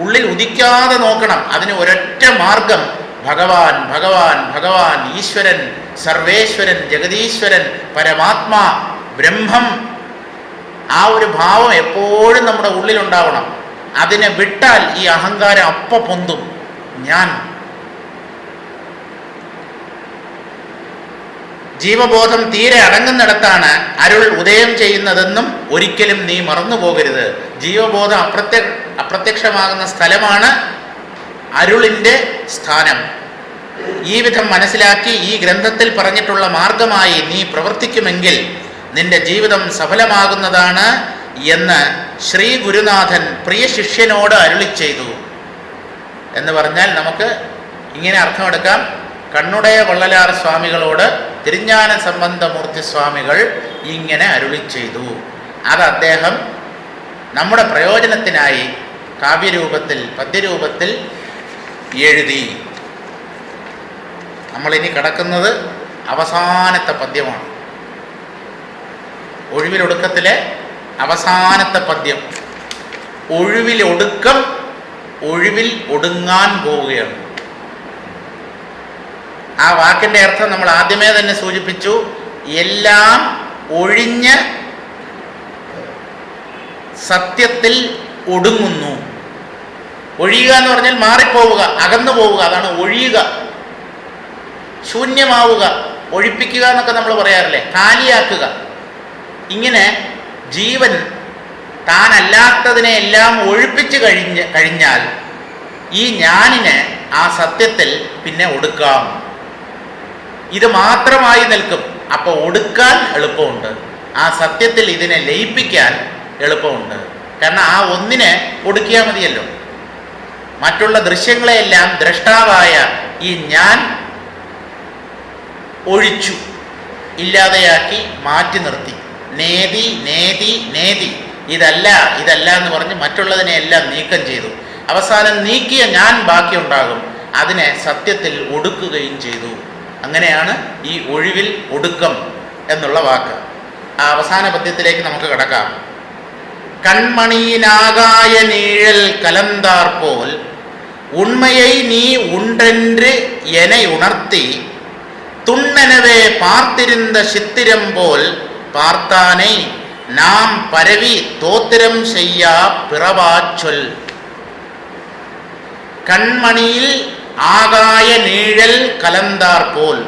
ഉള്ളിൽ ഉദിക്കാതെ നോക്കണം. അതിന് ഒരൊറ്റ മാർഗം ഭഗവാൻ, ഭഗവാൻ, ഭഗവാൻ, ഈശ്വരൻ, സർവേശ്വരൻ, ജഗതീശ്വരൻ, പരമാത്മാ, ബ്രഹ്മം. ആ ഒരു ഭാവം എപ്പോഴും നമ്മുടെ ഉള്ളിലുണ്ടാവണം. അതിനെ വിട്ടാൽ ഈ അഹങ്കാരം അപ്പ പൊന്തും. ഞാൻ ജീവബോധം തീരെ അടങ്ങുന്നിടത്താണ് അരുൾ ഉദയം ചെയ്യുന്നതെന്നും ഒരിക്കലും നീ മറന്നു പോകരുത്. ജീവബോധം അപ്രത്യക്ഷമാകുന്ന സ്ഥലമാണ് അരുളിൻ്റെ സ്ഥാനം. ഈ വിധം മനസ്സിലാക്കി ഈ ഗ്രന്ഥത്തിൽ പറഞ്ഞിട്ടുള്ള മാർഗമായി നീ പ്രവർത്തിക്കുമെങ്കിൽ നിന്റെ ജീവിതം സഫലമാകുന്നതാണ് എന്ന് ശ്രീ ഗുരുനാഥൻ പ്രിയ ശിഷ്യനോട് അരുളി ചെയ്തു. എന്ന് പറഞ്ഞാൽ നമുക്ക് ഇങ്ങനെ അർത്ഥമെടുക്കാം. കണ്ണുടയ വള്ളലാർ സ്വാമികളോട് തിരുஞான സംബന്ധമൂർത്തി സ്വാമികൾ ഇങ്ങനെ അരുളി ചെയ്തു. അത് അദ്ദേഹം നമ്മുടെ പ്രയോജനത്തിനായി കാവ്യരൂപത്തിൽ, പദ്യരൂപത്തിൽ എഴുതി. നമ്മളിനി കടക്കുന്നത് അവസാനത്തെ പദ്യമാണ്. ഒഴിവിലൊടുക്കത്തിലെ അവസാനത്തെ പദ്യം. ഒഴിവിലൊടുക്കം, ഒഴിവിൽ ഒടുങ്ങാൻ പോവുകയാണ്. ആ വാക്കിൻ്റെ അർത്ഥം നമ്മൾ ആദ്യമേ തന്നെ സൂചിപ്പിച്ചു. എല്ലാം ഒഴിഞ്ഞ് സത്യത്തിൽ ഒടുങ്ങുന്നു. ഒഴിയുക എന്ന് പറഞ്ഞാൽ മാറിപ്പോവുക, അകന്നു പോവുക. അതാണ് ഒഴിയുക. ശൂന്യമാവുക, ഒഴിപ്പിക്കുക എന്നൊക്കെ നമ്മൾ പറയാറില്ലേ, കാലിയാക്കുക. ഇങ്ങനെ ജീവൻ താനല്ലാത്തതിനെയെല്ലാം ഒഴിപ്പിച്ച് കഴിഞ്ഞാൽ ഈ ഞാനിനെ ആ സത്യത്തിൽ പിന്നെ ഒടുക്കാം. ഇത് മാത്രമായി നിൽക്കും. അപ്പോൾ ഒടുക്കാൻ എളുപ്പമുണ്ട്, ആ സത്യത്തിൽ ഇതിനെ ലയിപ്പിക്കാൻ എളുപ്പമുണ്ട്. കാരണം ആ ഒന്നിനെ ഒടുക്കിയാൽ മതിയല്ലോ. മറ്റുള്ള ദൃശ്യങ്ങളെയെല്ലാം ദ്രഷ്ടാവായ ഈ ഞാൻ ഒഴിച്ചു, ഇല്ലാതെയാക്കി, മാറ്റി നിർത്തി. നേതി നേതി നേതി, ഇതല്ല ഇതല്ല എന്ന് പറഞ്ഞ് മറ്റുള്ളതിനെയെല്ലാം നീക്കം ചെയ്തു. അവസാനം നീക്കിയ ഞാൻ ബാക്കിയുണ്ടാകും, അതിനെ സത്യത്തിൽ ഒടുക്കുകയും ചെയ്തു. അങ്ങനെയാണ് ഈ ഒഴിവിൽ ഒടുക്കം എന്നുള്ള വാക്ക്. ആ അവസാന പദ്യത്തിലേക്ക് നമുക്ക് കടക്കാം. കൺമണിയിനാകായ നീഴൽ കലന്താർ പോൽ ഉണ്മயை നീ உண்டென்று என உணர்த்தி துண்ணெனவே பார்த்திருந்த சித்திரம் போல் பார்த்தானை நாம் பரவி தோத்திரம் செய்யா பிறவாச்சொல். കൺമണിയിൽ ആകായ നീഴൽ കലന്താർ പോൽ.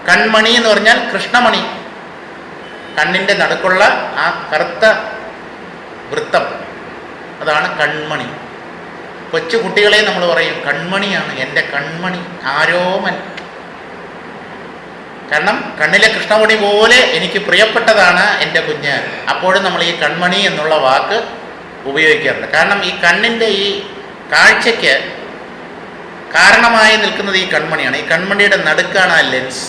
കൺമണി എന്ന് പറഞ്ഞാൽ കൃഷ്ണമണി, കണ്ണിൻ്റെ നടുക്കുള്ള ആ കറുത്ത വൃത്തം, അതാണ് കൺമണി. കൊച്ചു കുട്ടികളെ നമ്മൾ പറയും കൺമണിയാണ്, എൻ്റെ കൺമണി ആരോമൻ. കാരണം കണ്ണിലെ കൃഷ്ണമണി പോലെ എനിക്ക് പ്രിയപ്പെട്ടതാണ് എൻ്റെ കുഞ്ഞ്. അപ്പോഴും നമ്മൾ ഈ കൺമണി എന്നുള്ള വാക്ക് ഉപയോഗിക്കാറുണ്ട്. കാരണം ഈ കണ്ണിൻ്റെ ഈ കാഴ്ചയ്ക്ക് കാരണമായി നിൽക്കുന്നത് ഈ കൺമണിയാണ്. ഈ കൺമണിയുടെ നടുക്കാണ് ആ ലെൻസ്.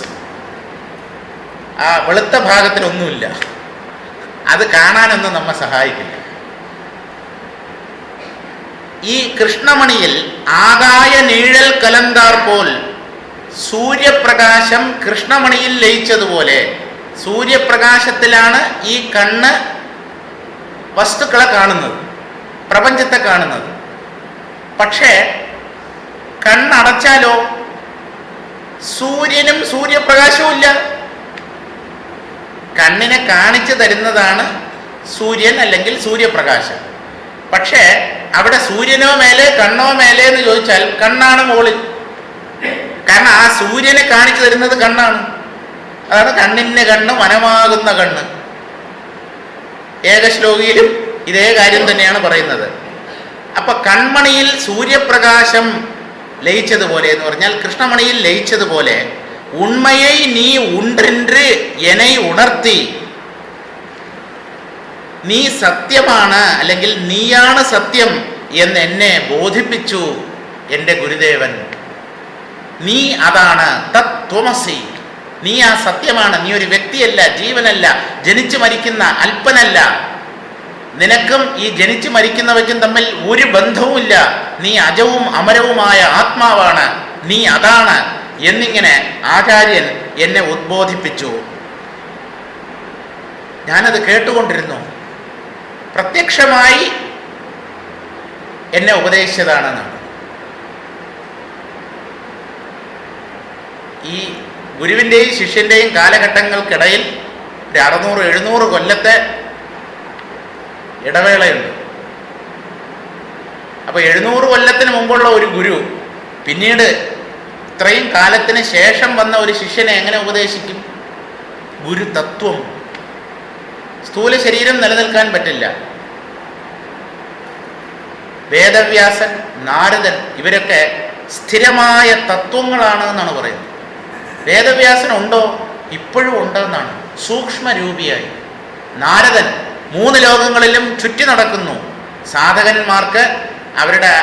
ആ വെളുത്ത ഭാഗത്തിനൊന്നുമില്ല, അത് കാണാനൊന്നും നമ്മെ സഹായിക്കില്ല. ഈ കൃഷ്ണമണിയിൽ ആകായ നീഴൽ കലന്താർ പോൽ, സൂര്യപ്രകാശം കൃഷ്ണമണിയിൽ ലയിച്ചതുപോലെ, സൂര്യപ്രകാശത്തിലാണ് ഈ കണ്ണ് വസ്തുക്കളെ കാണുന്നത്, പ്രപഞ്ചത്തെ കാണുന്നത്. പക്ഷേ കണ്ണടച്ചാലോ സൂര്യനും സൂര്യപ്രകാശവും ഇല്ല. കണ്ണിനെ കാണിച്ചു തരുന്നതാണ് സൂര്യൻ അല്ലെങ്കിൽ സൂര്യപ്രകാശം. പക്ഷേ അവിടെ സൂര്യനോ മേലെ കണ്ണോ മേലെ എന്ന് ചോദിച്ചാൽ കണ്ണാണ് മുകളിൽ. കാരണം ആ സൂര്യനെ കാണിച്ചു തരുന്നത് കണ്ണാണ്. അതാണ് കണ്ണിന് കണ്ണ് മനമാകുന്ന കണ്ണ്. ഏകശ്ലോകിയിലും ഇതേ കാര്യം തന്നെയാണ് പറയുന്നത്. അപ്പൊ കൺമണിയിൽ സൂര്യപ്രകാശം ലയിച്ചതുപോലെ എന്ന് പറഞ്ഞാൽ കൃഷ്ണമണിയിൽ ലയിച്ചതുപോലെ ഉണ്മയെ നീ ഉണ്ടെன்று എന്നെ ഉണർത്തി, നീ സത്യമാണ് അല്ലെങ്കിൽ നീയാണ് സത്യം എന്ന് എന്നെ ബോധിപ്പിച്ചു എൻ്റെ ഗുരുദേവൻ. നീ അതാണ്, തത്വമസി, നീ ആ സത്യമാണ്. നീ ഒരു വ്യക്തിയല്ല, ജീവനല്ല, ജനിച്ചു മരിക്കുന്ന അല്പനല്ല. നിനക്കും ഈ ജനിച്ചു മരിക്കുന്നവയ്ക്കും തമ്മിൽ ഒരു ബന്ധവുമില്ല. നീ അജവും അമരവുമായ ആത്മാവാണ്, നീ അതാണ് എന്നിങ്ങനെ ആചാര്യൻ എന്നെ ഉദ്ബോധിപ്പിച്ചു. ഞാനത് കേട്ടുകൊണ്ടിരുന്നു. പ്രത്യക്ഷമായി എന്നെ ഉപദേശിച്ചതാണെന്നാണ്. ഈ ഗുരുവിൻ്റെയും ശിഷ്യൻ്റെയും കാലഘട്ടങ്ങൾക്കിടയിൽ ഒരു 600-700 കൊല്ലത്തെ ഇടവേളയുണ്ട്. അപ്പോൾ 700 കൊല്ലത്തിന് മുമ്പുള്ള ഒരു ഗുരു പിന്നീട് ഇത്രയും കാലത്തിന് ശേഷം വന്ന ഒരു ശിഷ്യനെ എങ്ങനെ ഉപദേശിക്കും? ഗുരു തത്വം. സ്ഥൂല ശരീരം നിലനിൽക്കാൻ പറ്റില്ല. വേദവ്യാസൻ, നാരദൻ ഇവരൊക്കെ സ്ഥിരമായ തത്വങ്ങളാണ് എന്നാണ് പറയുന്നത്. വേദവ്യാസൻ ഉണ്ടോ? ഇപ്പോഴും ഉണ്ടെന്നാണ്, സൂക്ഷ്മരൂപിയായി. നാരദൻ 3 ലോകങ്ങളിലും ചുറ്റി നടക്കുന്നു. സാധകന്മാർക്ക് അവരുടെ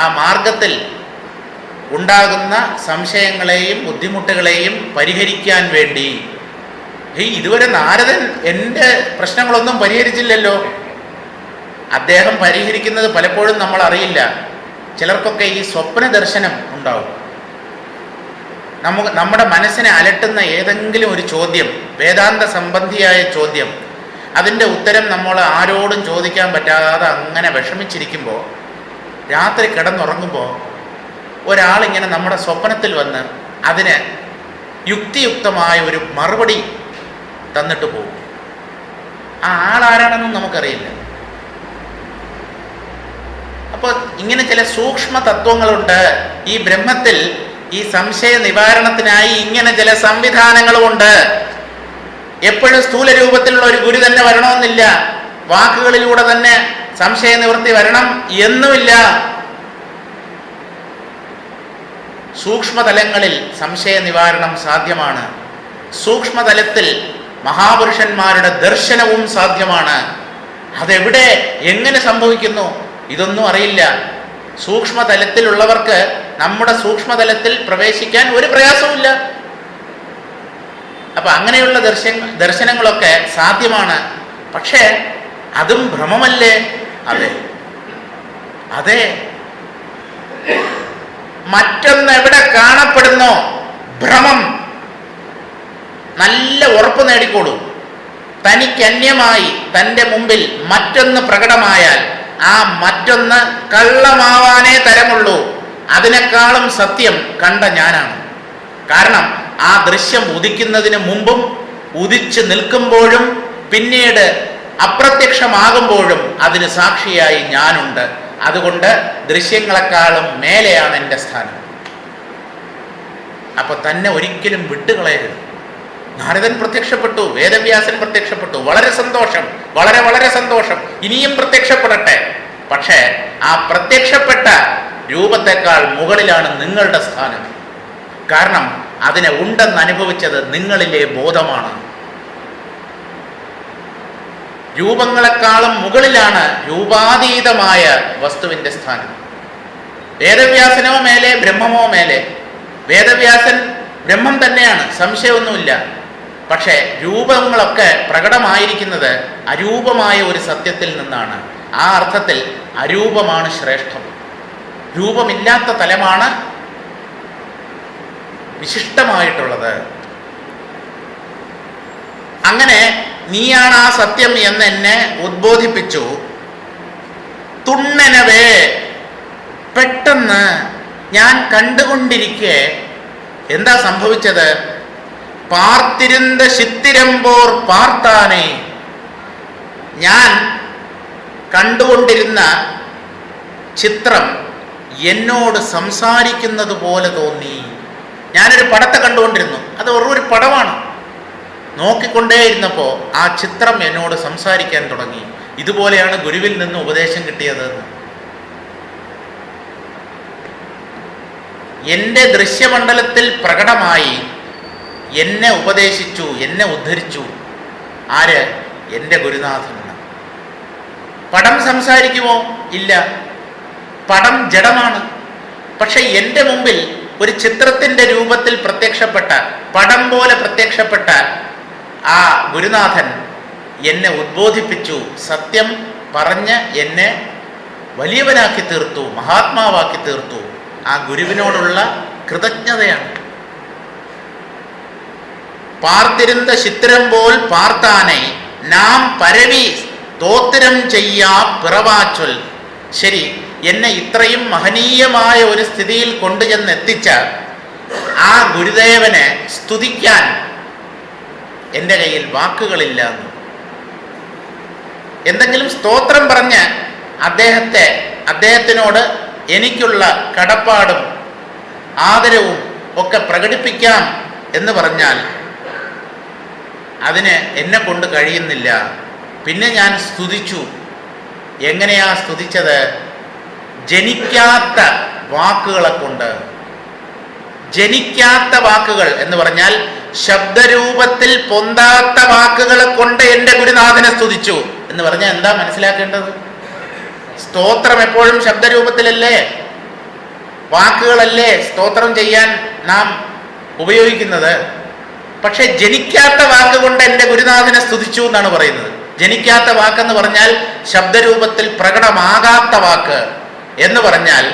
ആ മാർഗത്തിൽ ഉണ്ടാകുന്ന സംശയങ്ങളെയും ബുദ്ധിമുട്ടുകളെയും പരിഹരിക്കാൻ വേണ്ടി. ഇതുവരെ നാരദൻ എൻ്റെ പ്രശ്നങ്ങളൊന്നും പരിഹരിച്ചില്ലല്ലോ. അദ്ദേഹം പരിഹരിക്കുന്നത് പലപ്പോഴും നമ്മൾ അറിയില്ല. ചിലർക്കൊക്കെ ഈ സ്വപ്ന ദർശനം ഉണ്ടാവും. നമ്മുടെ മനസ്സിനെ അലട്ടുന്ന ഏതെങ്കിലും ഒരു ചോദ്യം, വേദാന്ത സംബന്ധിയായ ചോദ്യം, അതിൻ്റെ ഉത്തരം നമ്മൾ ആരോടും ചോദിക്കാൻ പറ്റാതെ അങ്ങനെ വിഷമിച്ചിരിക്കുമ്പോൾ, രാത്രി കിടന്നുറങ്ങുമ്പോൾ ഒരാളിങ്ങനെ നമ്മുടെ സ്വപ്നത്തിൽ വന്ന് അതിന് യുക്തിയുക്തമായ ഒരു മറുപടി തന്നിട്ട് പോകും. ആ ആളാരാണെന്നും നമുക്കറിയില്ല. അപ്പോൾ ഇങ്ങനെ ചില സൂക്ഷ്മ തത്വങ്ങളുണ്ട് ഈ ബ്രഹ്മത്തിൽ. ഈ സംശയ നിവാരണത്തിനായി ഇങ്ങനെ ചില സംവിധാനങ്ങളുമുണ്ട്. എപ്പോഴും സ്ഥൂല രൂപത്തിലുള്ള ഒരു ഗുരു തന്നെ വരണമെന്നില്ല. വാക്കുകളിലൂടെ തന്നെ സംശയ നിവൃത്തി വരണം എന്നുമില്ല. സൂക്ഷ്മതലങ്ങളിൽ സംശയ നിവാരണം സാധ്യമാണ്. സൂക്ഷ്മതലത്തിൽ മഹാപുരുഷന്മാരുടെ ദർശനവും സാധ്യമാണ്. അതെവിടെ എങ്ങനെ സംഭവിക്കുന്നു ഇതൊന്നും അറിയില്ല. സൂക്ഷ്മതലത്തിലുള്ളവർക്ക് നമ്മുടെ സൂക്ഷ്മതലത്തിൽ പ്രവേശിക്കാൻ ഒരു പ്രയാസവുമില്ല. അപ്പൊ അങ്ങനെയുള്ള ദർശനങ്ങളൊക്കെ സാധ്യമാണ്. പക്ഷേ അതും ഭ്രമമല്ലേ? അതെ അതെ. മറ്റൊന്ന് എവിടെ കാണപ്പെടുന്നോ ഭ്രമം നല്ല ഉറപ്പ് നേടിക്കോളൂ. തനിക്കന്യമായി തൻ്റെ മുമ്പിൽ മറ്റൊന്ന് പ്രകടമായാൽ ആ മറ്റൊന്ന് കള്ളമാവാനേ തരമുള്ളൂ. അതിനേക്കാളും സത്യം കണ്ട ഞാനാണ്. കാരണം ആ ദൃശ്യം ഉദിക്കുന്നതിന് മുമ്പും ഉദിച്ചു നിൽക്കുമ്പോഴും പിന്നീട് അപ്രത്യക്ഷമാകുമ്പോഴും അതിന് സാക്ഷിയായി ഞാനുണ്ട്. അതുകൊണ്ട് ദൃശ്യങ്ങളെക്കാളും മേലെയാണ് എൻ്റെ സ്ഥാനം. അപ്പൊ തന്നെ ഒരിക്കലും വിട്ടുകളയരുത്. നാരദൻ പ്രത്യക്ഷപ്പെട്ടു, വേദവ്യാസൻ പ്രത്യക്ഷപ്പെട്ടു, വളരെ സന്തോഷം, വളരെ വളരെ സന്തോഷം. ഇനിയും പ്രത്യക്ഷപ്പെടട്ടെ. പക്ഷേ ആ പ്രത്യക്ഷപ്പെട്ട രൂപത്തെക്കാൾ മുകളിലാണ് നിങ്ങളുടെ സ്ഥാനം. കാരണം അതിനെ ഉണ്ടെന്ന് അനുഭവിച്ചത് നിങ്ങളിലെ ബോധമാണ്. രൂപങ്ങളെക്കാളും മുകളിലാണ് രൂപാതീതമായ വസ്തുവിന്റെ സ്ഥാനം. വേദവ്യാസനോ മേലെ, ബ്രഹ്മമോ മേലെ. വേദവ്യാസൻ ബ്രഹ്മം തന്നെയാണ്, സംശയമൊന്നുമില്ല. പക്ഷേ രൂപങ്ങളൊക്കെ പ്രകടമായിരിക്കുന്നത് അരൂപമായ ഒരു സത്യത്തിൽ നിന്നാണ്. ആ അർത്ഥത്തിൽ അരൂപമാണ് ശ്രേഷ്ഠം. രൂപമില്ലാത്ത തലമാണ് വിശിഷ്ടമായിട്ടുള്ളത്. അങ്ങനെ നീയാണ് ആ സത്യം എന്ന് എന്നെ ഉദ്ബോധിപ്പിച്ചു. തുണ്ണനവേ, പെട്ടെന്ന് ഞാൻ കണ്ടുകൊണ്ടിരിക്കെ എന്താ സംഭവിച്ചത്? പാർത്തിരുന്ന ചിത്തിരമ്പോർ പാർത്താനേ, ഞാൻ കണ്ടുകൊണ്ടിരുന്ന ചിത്രം എന്നോട് സംസാരിക്കുന്നത് പോലെ തോന്നി. ഞാനൊരു പടത്തെ കണ്ടുകൊണ്ടിരുന്നു, അത് ഒരു പടമാണ്. നോക്കിക്കൊണ്ടേയിരുന്നപ്പോൾ ആ ചിത്രം എന്നോട് സംസാരിക്കാൻ തുടങ്ങി. ഇതുപോലെയാണ് ഗുരുവിൽ നിന്ന് ഉപദേശം കിട്ടിയത്. എൻ്റെ ദൃശ്യമണ്ഡലത്തിൽ പ്രകടമായി എന്നെ ഉപദേശിച്ചു, എന്നെ ഉദ്ധരിച്ചു. ആര്? എൻ്റെ ഗുരുനാഥൻ. പടം സംസാരിക്കുമോ? ഇല്ല, പടം ജഡമാണ്. പക്ഷെ എൻ്റെ മുമ്പിൽ ഒരു ചിത്രത്തിൻ്റെ രൂപത്തിൽ പ്രത്യക്ഷപ്പെട്ട, പടം പോലെ പ്രത്യക്ഷപ്പെട്ട ആ ഗുരുനാഥൻ എന്നെ ഉദ്ബോധിപ്പിച്ചു. സത്യം പറഞ്ഞ് എന്നെ വലിയവനാക്കി തീർത്തു, മഹാത്മാവാക്കി തീർത്തു. ആ ഗുരുവിനോടുള്ള കൃതജ്ഞതയാണ്. പാർത്തിരുന്ന ചിത്രം പോൽ പാർത്താനെ നാം പരവി സ്തോത്രം ചെയ്യാ പിറവാച്ചൊൽ. ശരി, എന്നെ ഇത്രയും മഹനീയമായ ഒരു സ്ഥിതിയിൽ കൊണ്ടുചെന്നെത്തിച്ച ആ ഗുരുദേവനെ സ്തുതിക്കാൻ എൻ്റെ കയ്യിൽ വാക്കുകളില്ല. എന്തെങ്കിലും സ്തോത്രം പറഞ്ഞ് അദ്ദേഹത്തിനോട് എനിക്കുള്ള കടപ്പാടും ആദരവും ഒക്കെ പ്രകടിപ്പിക്കാം എന്ന് പറഞ്ഞാൽ അതിന് എന്നെ കൊണ്ട് കഴിയുന്നില്ല. പിന്നെ ഞാൻ സ്തുതിച്ചു. എങ്ങനെയാ സ്തുതിച്ചത്? ജനിക്കാത്ത വാക്കുകളെ കൊണ്ട്. ജനിക്കാത്ത വാക്കുകൾ എന്ന് പറഞ്ഞാൽ ശബ്ദരൂപത്തിൽ പൊന്താത്ത വാക്കുകളെ കൊണ്ട് എൻ്റെ ഗുരുനാഥനെ സ്തുതിച്ചു എന്ന് പറഞ്ഞാൽ എന്താ മനസ്സിലാക്കേണ്ടത്? സ്തോത്രം എപ്പോഴും ശബ്ദരൂപത്തിലല്ലേ, വാക്കുകളല്ലേ സ്തോത്രം ചെയ്യാൻ നാം ഉപയോഗിക്കുന്നത്. പക്ഷെ ജനിക്കാത്ത വാക്കുകൊണ്ട് എൻ്റെ ഗുരുനാഥനെ സ്തുതിച്ചു എന്നാണ് പറയുന്നത്. ജനിക്കാത്ത വാക്കെന്ന് പറഞ്ഞാൽ ശബ്ദരൂപത്തിൽ പ്രകടമാകാത്ത വാക്ക് എന്ന് പറഞ്ഞാൽ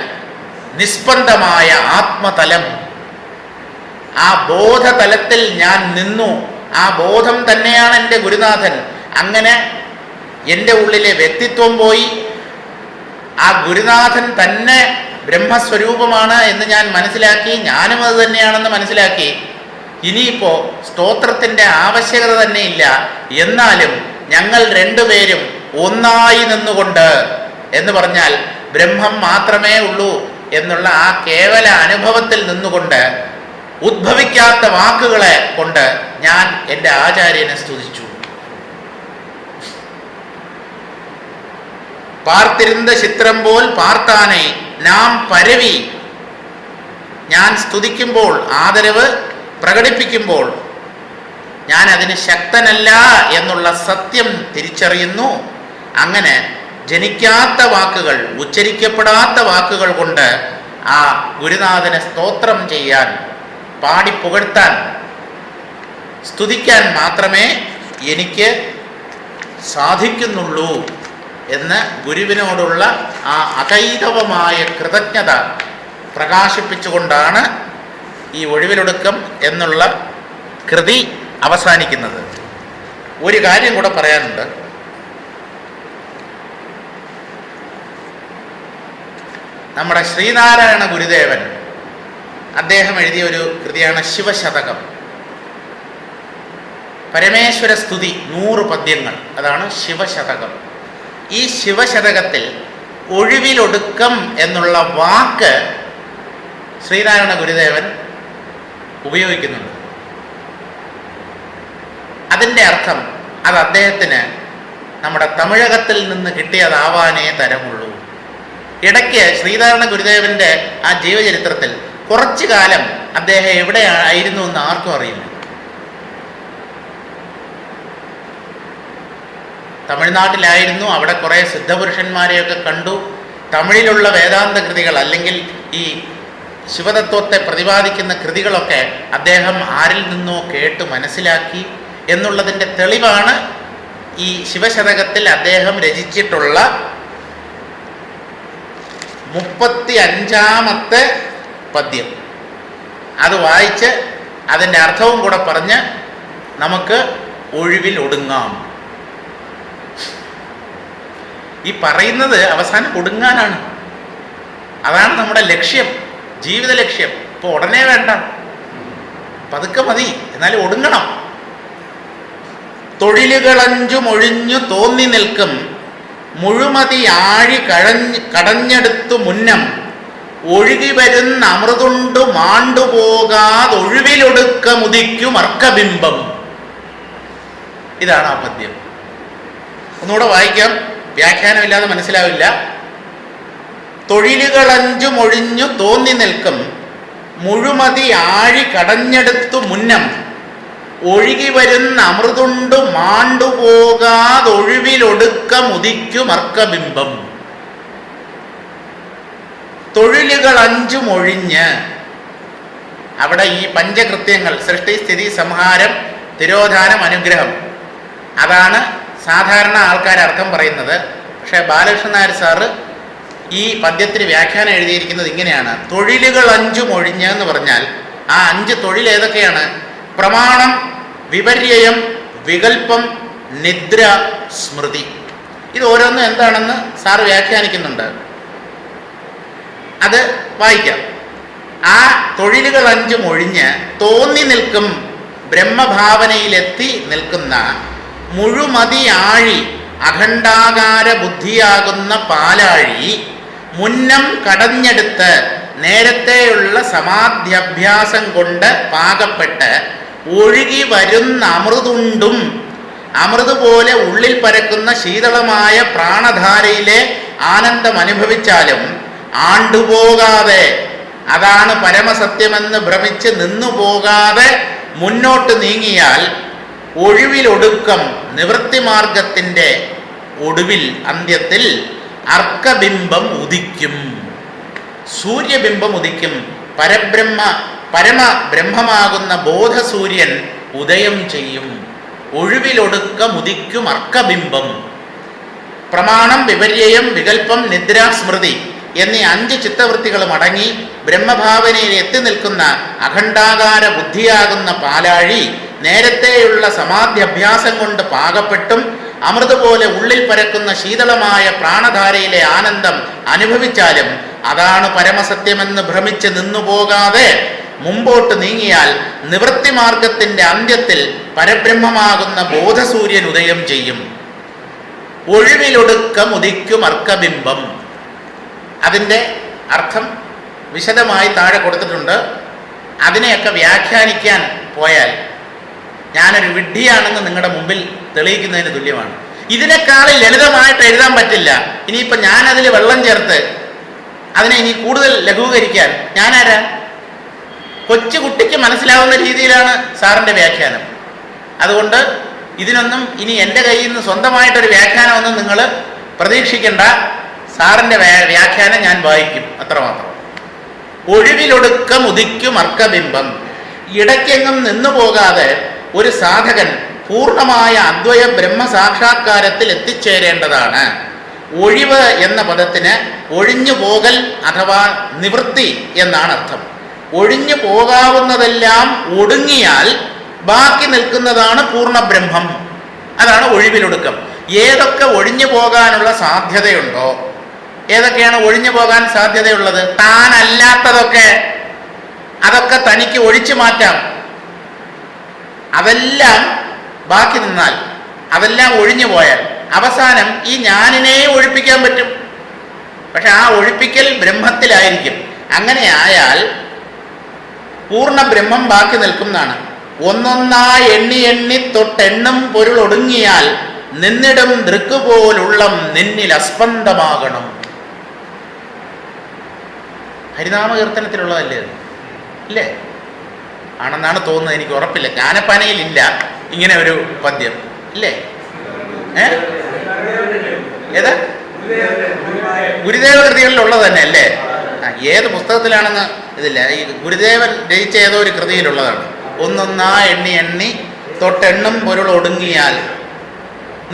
നിസ്പന്ദമായ ആത്മതലം. ആ ബോധതലത്തിൽ ഞാൻ നിന്നു. ആ ബോധം തന്നെയാണ് എൻ്റെ ഗുരുനാഥൻ. അങ്ങനെ എൻ്റെ ഉള്ളിലെ വ്യക്തിത്വം പോയി. ആ ഗുരുനാഥൻ തന്നെ ബ്രഹ്മസ്വരൂപമാണ് എന്ന് ഞാൻ മനസ്സിലാക്കി. ഞാനും അത് തന്നെയാണെന്ന് മനസ്സിലാക്കി. ഇനിയിപ്പോൾ സ്തോത്രത്തിൻ്റെ ആവശ്യകത തന്നെ ഇല്ല. എന്നാലും ഞങ്ങൾ രണ്ടുപേരും ഒന്നായി നിന്നുകൊണ്ട് എന്ന് പറഞ്ഞാൽ ബ്രഹ്മം മാത്രമേ ഉള്ളൂ എന്നുള്ള ആ കേവല അനുഭവത്തിൽ നിന്നുകൊണ്ട് ഉദ്ഭവിക്കാത്ത വാക്കുകളെ കൊണ്ട് ഞാൻ എൻ്റെ ആചാര്യനെ സ്തുതിച്ചു. പാർത്തിരുന്ന ചിത്രം പോൽ പാർത്താനെ നാം പരവി. ഞാൻ സ്തുതിക്കുമ്പോൾ, ആദരവ് പ്രകടിപ്പിക്കുമ്പോൾ ഞാൻ അതിന് ശക്തനല്ല എന്നുള്ള സത്യം തിരിച്ചറിയുന്നു. അങ്ങനെ ജനിക്കാത്ത വാക്കുകൾ, ഉച്ചരിക്കപ്പെടാത്ത വാക്കുകൾ കൊണ്ട് ആ ഗുരുനാഥനെ സ്തോത്രം ചെയ്യാൻ, പാടി പുകഴ്ത്താൻ, സ്തുതിക്കാൻ മാത്രമേ എനിക്ക് സാധിക്കുന്നുള്ളൂ എന്ന് ഗുരുവിനോടുള്ള ആ അകൈതവമായ കൃതജ്ഞത പ്രകാശിപ്പിച്ചുകൊണ്ടാണ് ഈ ഒഴിവിലൊടുക്കം എന്നുള്ള കൃതി അവസാനിക്കുന്നത്. ഒരു കാര്യം കൂടെ പറയാനുണ്ട്. നമ്മുടെ ശ്രീനാരായണ ഗുരുദേവൻ അദ്ദേഹം എഴുതിയ ഒരു കൃതിയാണ് ശിവശതകം. പരമേശ്വര സ്തുതി 100 പദ്യങ്ങൾ, അതാണ് ശിവശതകം. ഈ ശിവശതകത്തിൽ ഒഴിവിലൊടുക്കം എന്നുള്ള വാക്ക് ശ്രീനാരായണ ഗുരുദേവൻ ഉപയോഗിക്കുന്നുണ്ട്. അതിൻ്റെ അർത്ഥം അത് അദ്ദേഹത്തിന് നമ്മുടെ തമിഴകത്തിൽ നിന്ന് കിട്ടിയതാവാനേ തരമുള്ളൂ. ഇടയ്ക്ക് ശ്രീനാരായണ ഗുരുദേവൻ്റെ ആ ജീവചരിത്രത്തിൽ കുറച്ചു കാലം അദ്ദേഹം എവിടെയായിരുന്നു എന്ന് ആർക്കും അറിയില്ല. തമിഴ്നാട്ടിലായിരുന്നു. അവിടെ കുറേ സിദ്ധപുരുഷന്മാരെയൊക്കെ കണ്ടു. തമിഴിലുള്ള വേദാന്ത കൃതികൾ അല്ലെങ്കിൽ ഈ ശിവതത്വത്തെ പ്രതിപാദിക്കുന്ന കൃതികളൊക്കെ അദ്ദേഹം ആരിൽ നിന്നോ കേട്ട് മനസ്സിലാക്കി എന്നുള്ളതിൻ്റെ തെളിവാണ് ഈ ശിവശതകത്തിൽ അദ്ദേഹം രചിച്ചിട്ടുള്ള 35-ാമത്തെ പദ്യം. അത് വായിച്ച് അതിൻ്റെ അർത്ഥവും കൂടെ പറഞ്ഞ് നമുക്ക് ഒഴിവിൽ ഒടുങ്ങാം. ഈ പറയുന്നത് അവസാനം ഒടുങ്ങാനാണ്. അതാണ് നമ്മുടെ ലക്ഷ്യം, ജീവിത ലക്ഷ്യം. ഇപ്പോൾ ഉടനെ വേണ്ട, പതുക്കെ മതി, എന്നാലും ഒടുങ്ങണം. തൊഴിലുകളഞ്ചും ഒഴിഞ്ഞു തോന്നി നിൽക്കും മുഴുമതി ആഴി കടഞ്ഞെടുത്തു മുന്നം ഒഴുകി വരുന്ന അമൃതുണ്ടു മാണ്ടുപോകാതൊഴിവിലൊടുക്കമുദിക്കും അർക്കബിംബം. ഇതാണ് ആ പദ്യം. ഒന്നുകൂടെ വായിക്കാം, വ്യാഖ്യാനമില്ലാതെ മനസ്സിലാവില്ല. തൊഴിലുകളഞ്ചും ഒഴിഞ്ഞു തോന്നി നിൽക്കും മുഴുമതി ആഴി കടഞ്ഞെടുത്തു മുന്നം ഒഴുകി വരുന്ന അമൃതുണ്ടു മാണ്ടുപോകാതൊഴിവിലൊടുക്കമുദിക്കും അർക്കബിംബം. തൊഴിലുകൾ 5 ഒഴിഞ്ഞ്, അവിടെ ഈ പഞ്ചകൃത്യങ്ങൾ സൃഷ്ടി, സ്ഥിതി, സംഹാരം, തിരോധാനം, അനുഗ്രഹം, അതാണ് സാധാരണ ആൾക്കാർ അർത്ഥം പറയുന്നത്. പക്ഷേ ബാലകൃഷ്ണൻ നായർ സാറ് ഈ പദ്യത്തിന് വ്യാഖ്യാനം എഴുതിയിരിക്കുന്നത് ഇങ്ങനെയാണ്: തൊഴിലുകൾ 5 ഒഴിഞ്ഞ് എന്ന് പറഞ്ഞാൽ ആ 5 തൊഴിൽ ഏതൊക്കെയാണ്? പ്രമാണം, വിപര്യം, വികല്പം, നിദ്ര, സ്മൃതി. ഇത് ഓരോന്നും എന്താണെന്ന് സാറ് വ്യാഖ്യാനിക്കുന്നുണ്ട്. അത് വായിക്കാം. ആ തൊഴിലുകൾ 5 ഒഴിഞ്ഞ് തോന്നി നിൽക്കും ബ്രഹ്മഭാവനയിലെത്തി നിൽക്കുന്ന മുഴുമതി ആഴി അഖണ്ഡാകാര ബുദ്ധിയാകുന്ന പാലാഴി മുന്നം കടഞ്ഞെടുത്ത് നേരത്തെയുള്ള സമാധ്യഭ്യാസം കൊണ്ട് പാകപ്പെട്ട് ഒഴുകി വരുന്ന അമൃതുണ്ടും, അമൃത് പോലെ ഉള്ളിൽ പരക്കുന്ന ശീതളമായ പ്രാണധാരയിലെ ആനന്ദം അനുഭവിച്ചാലും ആണ്ടുപോകാതെ, അതാണ് പരമസത്യമെന്ന് ഭ്രമിച്ച് നിന്നുപോകാതെ മുന്നോട്ട് നീങ്ങിയാൽ ഒഴിവിലൊടുക്കം, നിവൃത്തിമാർഗത്തിൻ്റെ ഒടുവിൽ, അന്ത്യത്തിൽ അർക്കബിംബം സൂര്യബിംബം ഉദിക്കും. പരമബ്രഹ്മമാകുന്ന ബോധസൂര്യൻ ഉദയം ചെയ്യും. ഒഴിവിലൊടുക്കമുദിക്കും അർക്കബിംബം. പ്രമാണം, വിപര്യം, വികല്പം, നിദ്ര, സ്മൃതി എന്നീ 5 ചിത്തവൃത്തികളും അടങ്ങി ബ്രഹ്മഭാവനയിൽ എത്തി നിൽക്കുന്ന അഖണ്ഡാകാര ബുദ്ധിയാകുന്ന പാലാഴി നേരത്തെയുള്ള സമാധ്യഭ്യാസം കൊണ്ട് പാകപ്പെട്ടും അമൃത് പോലെ ഉള്ളിൽ പരക്കുന്ന ശീതളമായ പ്രാണധാരയിലെ ആനന്ദം അനുഭവിച്ചാലും അതാണ് പരമസത്യമെന്ന് ഭ്രമിച്ച് നിന്നുപോകാതെ മുമ്പോട്ട് നീങ്ങിയാൽ നിവൃത്തിമാർഗത്തിൻ്റെ അന്ത്യത്തിൽ പരബ്രഹ്മമാകുന്ന ബോധസൂര്യൻ ഉദയം ചെയ്യും. ഒഴിവിലൊടുക്കമുദിക്കും അർക്കബിംബം. അതിൻ്റെ അർത്ഥം വിശദമായി താഴെ കൊടുത്തിട്ടുണ്ട്. അതിനെയൊക്കെ വ്യാഖ്യാനിക്കാൻ പോയാൽ ഞാനൊരു വിഡ്ഢിയാണെന്ന് നിങ്ങളുടെ മുമ്പിൽ തെളിയിക്കുന്നതിന് തുല്യമാണ്. ഇതിനേക്കാളും ലളിതമായിട്ട് എഴുതാൻ പറ്റില്ല. ഇനിയിപ്പോൾ ഞാനതിൽ വെള്ളം ചേർത്ത് അതിനെ ഇനി കൂടുതൽ ലഘൂകരിക്കാൻ ഞാനാരാ? കൊച്ചുകുട്ടിക്ക് മനസ്സിലാവുന്ന രീതിയിലാണ് സാറിൻ്റെ വ്യാഖ്യാനം. അതുകൊണ്ട് ഇതിനൊന്നും ഇനി എൻ്റെ കയ്യിൽ നിന്ന് സ്വന്തമായിട്ടൊരു വ്യാഖ്യാനമൊന്നും നിങ്ങൾ പ്രതീക്ഷിക്കേണ്ട. സാറിൻ്റെ വ്യാഖ്യാനം ഞാൻ വായിക്കും, അത്രമാത്രം. ഒഴിവിലൊടുക്കം ഉദിക്കും അർക്കബിംബം. ഇടയ്ക്കെങ്ങും നിന്നു പോകാതെ ഒരു സാധകൻ പൂർണ്ണമായ അദ്വയ ബ്രഹ്മസാക്ഷാത്കാരത്തിൽ എത്തിച്ചേരേണ്ടതാണ്. ഒഴിവ് എന്ന പദത്തിന് ഒഴിഞ്ഞു പോകൽ അഥവാ നിവൃത്തി എന്നാണ് അർത്ഥം. ഒഴിഞ്ഞു പോകാവുന്നതെല്ലാം ഒടുങ്ങിയാൽ ബാക്കി നിൽക്കുന്നതാണ് പൂർണ്ണബ്രഹ്മം. അതാണ് ഒഴിവിലൊടുക്കം. ഏതൊക്കെ ഒഴിഞ്ഞു പോകാനുള്ള സാധ്യതയുണ്ടോ, ഏതൊക്കെയാണ് ഒഴിഞ്ഞു പോകാൻ സാധ്യതയുള്ളത്? താനല്ലാത്തതൊക്കെ, അതൊക്കെ തനിക്ക് ഒഴിച്ചു മാറ്റാം. അതെല്ലാം ബാക്കി നിന്നാൽ, അതെല്ലാം ഒഴിഞ്ഞു പോയാൽ അവസാനം ഈ ഞാനിനെ ഒഴിപ്പിക്കാൻ പറ്റും. പക്ഷെ ആ ഒഴിപ്പിക്കൽ ബ്രഹ്മത്തിലായിരിക്കും. അങ്ങനെ ആയാൽ പൂർണ്ണ ബ്രഹ്മം ബാക്കി നിൽക്കും എന്നാണ്. ഒന്നൊന്നായി എണ്ണി എണ്ണി തൊട്ടെണ്ണും പൊരുൾ ഒടുങ്ങിയാൽ നിന്നിടും ദൃക്കുപോലുള്ളം നിന്നിൽ അസ്പന്ദമാകണം. ഹരിനാമകീർത്തനത്തിലുള്ളതല്ലേ ഇല്ലേ? ആണെന്നാണ് തോന്നുന്നത്, എനിക്ക് ഉറപ്പില്ല. ജ്ഞാനപ്പാനയിലില്ല ഇങ്ങനെ ഒരു പദ്യം ഇല്ലേ? ഏതാ? ഗുരുദേവ കൃതികളിലുള്ളത് തന്നെ അല്ലേ? ഏത് പുസ്തകത്തിലാണെന്ന് ഇതില്ല. ഈ ഗുരുദേവൻ രചിച്ച ഏതോ ഒരു കൃതിയിലുള്ളതാണ്. ഒന്നൊന്നാ എണ്ണി എണ്ണി തൊട്ടെണ്ണും പൊരുൾ ഒടുങ്ങിയാൽ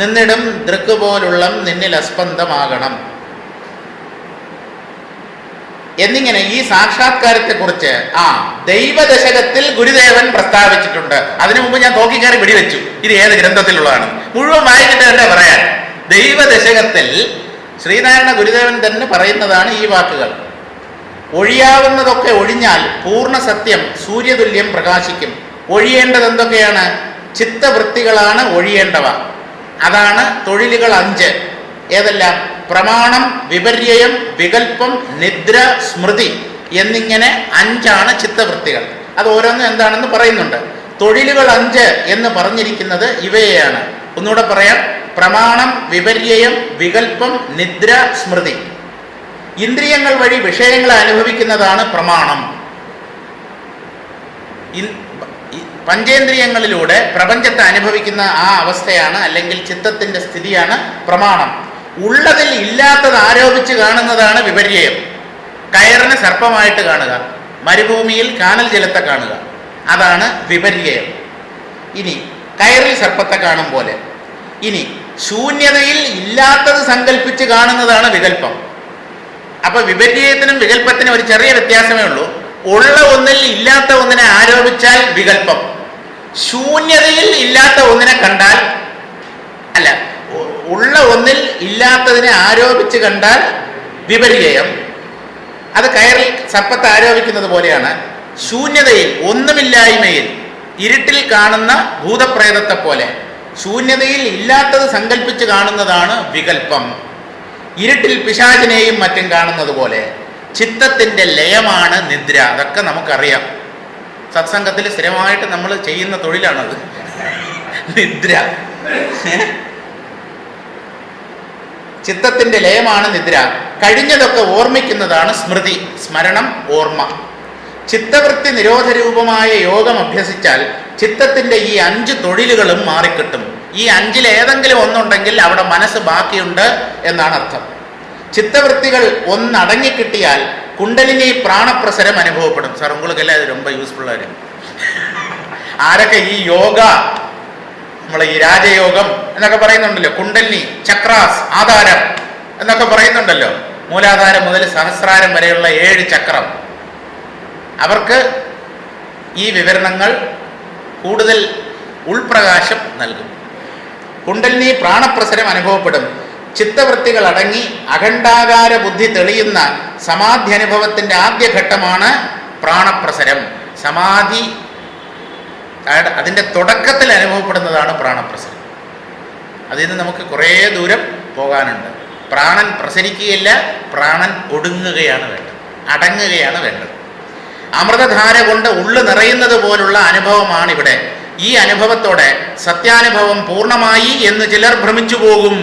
നിന്നിടും ദൃക്ക് പോലുള്ളം നിന്നിൽ അസ്പന്ദമാകണം എന്നിങ്ങനെ ഈ സാക്ഷാത്കാരത്തെക്കുറിച്ച് ദൈവദശകത്തിൽ ഗുരുദേവൻ പ്രസ്താവിച്ചിട്ടുണ്ട്. അതിനു മുമ്പ് ഞാൻ തോക്കിക്കയറി വെടിവെച്ചു, ഇത് ഏത് ഗ്രന്ഥത്തിലുള്ളതാണ് മുഴുവൻ വായിച്ചിട്ട് തന്നെ പറയാൻ. ദൈവദശകത്തിൽ ശ്രീനാരായണ ഗുരുദേവൻ തന്നെ പറയുന്നതാണ് ഈ വാക്കുകൾ. ഒഴിയാവുന്നതൊക്കെ ഒഴിഞ്ഞാൽ പൂർണ്ണ സത്യം സൂര്യതുല്യം പ്രകാശിക്കും. ഒഴിയേണ്ടത് എന്തൊക്കെയാണ്? ചിത്തവൃത്തികളാണ് ഒഴിയേണ്ടവ. അതാണ് തൊഴിലുകൾ 5. ഏതെല്ലാം? പ്രമാണം, വിപര്യം, വികല്പം, നിദ്ര, സ്മൃതി എന്നിങ്ങനെ 5 ചിത്തവൃത്തികൾ. അത് ഓരോന്നും എന്താണെന്ന് പറയുന്നുണ്ട്. തൊഴിലുകൾ 5 എന്ന് പറഞ്ഞിരിക്കുന്നത് ഇവയെയാണ്. ഒന്നുകൂടെ പറയാം: പ്രമാണം, വിപര്യം, വികല്പം, നിദ്ര, സ്മൃതി. ഇന്ദ്രിയങ്ങൾ വഴി വിഷയങ്ങളെ അനുഭവിക്കുന്നതാണ് പ്രമാണം. പഞ്ചേന്ദ്രിയങ്ങളിലൂടെ പ്രപഞ്ചത്തെ അനുഭവിക്കുന്ന ആ അവസ്ഥയാണ്, അല്ലെങ്കിൽ ചിത്തത്തിൻ്റെ സ്ഥിതിയാണ് പ്രമാണം. ഉള്ളതിൽ ഇല്ലാത്തത് ആരോപിച്ച് കാണുന്നതാണ് വിപര്യം. കയറിന് സർപ്പമായിട്ട് കാണുക, മരുഭൂമിയിൽ കാനൽ ജലത്തെ കാണുക, അതാണ് വിപര്യം. ഇനി കയറിൽ സർപ്പത്തെ കാണും പോലെ. ഇനി ശൂന്യതയിൽ ഇല്ലാത്തത് സങ്കല്പിച്ച് കാണുന്നതാണ് വികല്പം. അപ്പൊ വിപര്യത്തിനും വികല്പത്തിനും ഒരു ചെറിയ വ്യത്യാസമേ ഉള്ളൂ. ഉള്ള ഒന്നിൽ ഇല്ലാത്ത ഒന്നിനെ ആരോപിച്ചാൽ വികല്പം, ശൂന്യതയിൽ ഇല്ലാത്ത ഒന്നിനെ കണ്ടാൽ, അല്ല, ഉള്ള ഒന്നിൽ ഇല്ലാത്തതിനെ ആരോപിച്ച് കണ്ടാൽ വിപര്യം. അത് കയറിൽ സർപ്പത്തെ ആരോപിക്കുന്നത് പോലെയാണ്. ശൂന്യതയിൽ, ഒന്നുമില്ലായ്മയിൽ, ഇരുട്ടിൽ കാണുന്ന ഭൂതപ്രേതത്തെ പോലെ ശൂന്യതയിൽ ഇല്ലാത്തത് സങ്കല്പിച്ച് കാണുന്നതാണ് വികല്പം. ഇരുട്ടിൽ പിശാചിനെയും മറ്റും കാണുന്നത് പോലെ ചിത്തത്തിൻ്റെ ലയമാണ് നിദ്ര. അതൊക്കെ നമുക്കറിയാം. സത്സംഗത്തിൽ സ്ഥിരമായിട്ട് നമ്മൾ ചെയ്യുന്ന തൊഴിലാണത്, നിദ്ര. ചിത്തത്തിൻ്റെ ലയമാണ് നിദ്ര. കഴിഞ്ഞതൊക്കെ ഓർമ്മിക്കുന്നതാണ് സ്മൃതി, സ്മരണം, ഓർമ്മ. ചിത്തവൃത്തി നിരോധരൂപമായ യോഗം അഭ്യസിച്ചാൽ ചിത്തത്തിൻ്റെ ഈ 5 തൊഴിലുകളും മാറിക്കിട്ടും. ഈ 5-ൽ ഏതെങ്കിലും ഒന്നുണ്ടെങ്കിൽ അവിടെ മനസ്സ് ബാക്കിയുണ്ട് എന്നാണ് അർത്ഥം. ചിത്തവൃത്തികൾ ഒന്നടങ്ങിക്കിട്ടിയാൽ കുണ്ടലിനി പ്രാണപ്രസരം അനുഭവപ്പെടും. സാർ ഉങ്ങൾക്കെല്ലാം ഇത് ரொம்ப യൂസ്ഫുള്ളാണ്. ആരൊക്കെ ഈ യോഗ, നമ്മളെ ഈ രാജയോഗം എന്നൊക്കെ പറയുന്നുണ്ടല്ലോ, കുണ്ടലിനി, ചക്രാസ്, ആധാരം എന്നൊക്കെ പറയുന്നുണ്ടല്ലോ, മൂലാധാരം മുതൽ സഹസ്രാരം വരെയുള്ള 7 ചക്രം, അവർക്ക് ഈ വിവരണങ്ങൾ കൂടുതൽ ഉൾപ്രകാശം നൽകും. കുണ്ടലിനി പ്രാണപ്രസരം അനുഭവപ്പെടും. ചിത്തവൃത്തികൾ അടങ്ങി അഖണ്ഡാകാര ബുദ്ധി തെളിയുന്ന സമാധി അനുഭവത്തിൻ്റെ ആദ്യഘട്ടമാണ് പ്രാണപ്രസരം. സമാധി അതിൻ്റെ തുടക്കത്തിൽ അനുഭവപ്പെടുന്നതാണ് പ്രാണപ്രസരം. അതിൽ നിന്ന് നമുക്ക് കുറേ ദൂരം പോകാനുണ്ട്. പ്രാണൻ പ്രസരിക്കുകയില്ല, പ്രാണൻ ഒടുങ്ങുകയാണ് വേണ്ടത്, അടങ്ങുകയാണ് വേണ്ടത്. അമൃതധാര കൊണ്ട് ഉള്ളു നിറയുന്നത് പോലുള്ള അനുഭവമാണ് ഇവിടെ. ഈ അനുഭവത്തോടെ സത്യാനുഭവം പൂർണ്ണമായി എന്ന് ചിലർ ഭ്രമിച്ചു പോകും.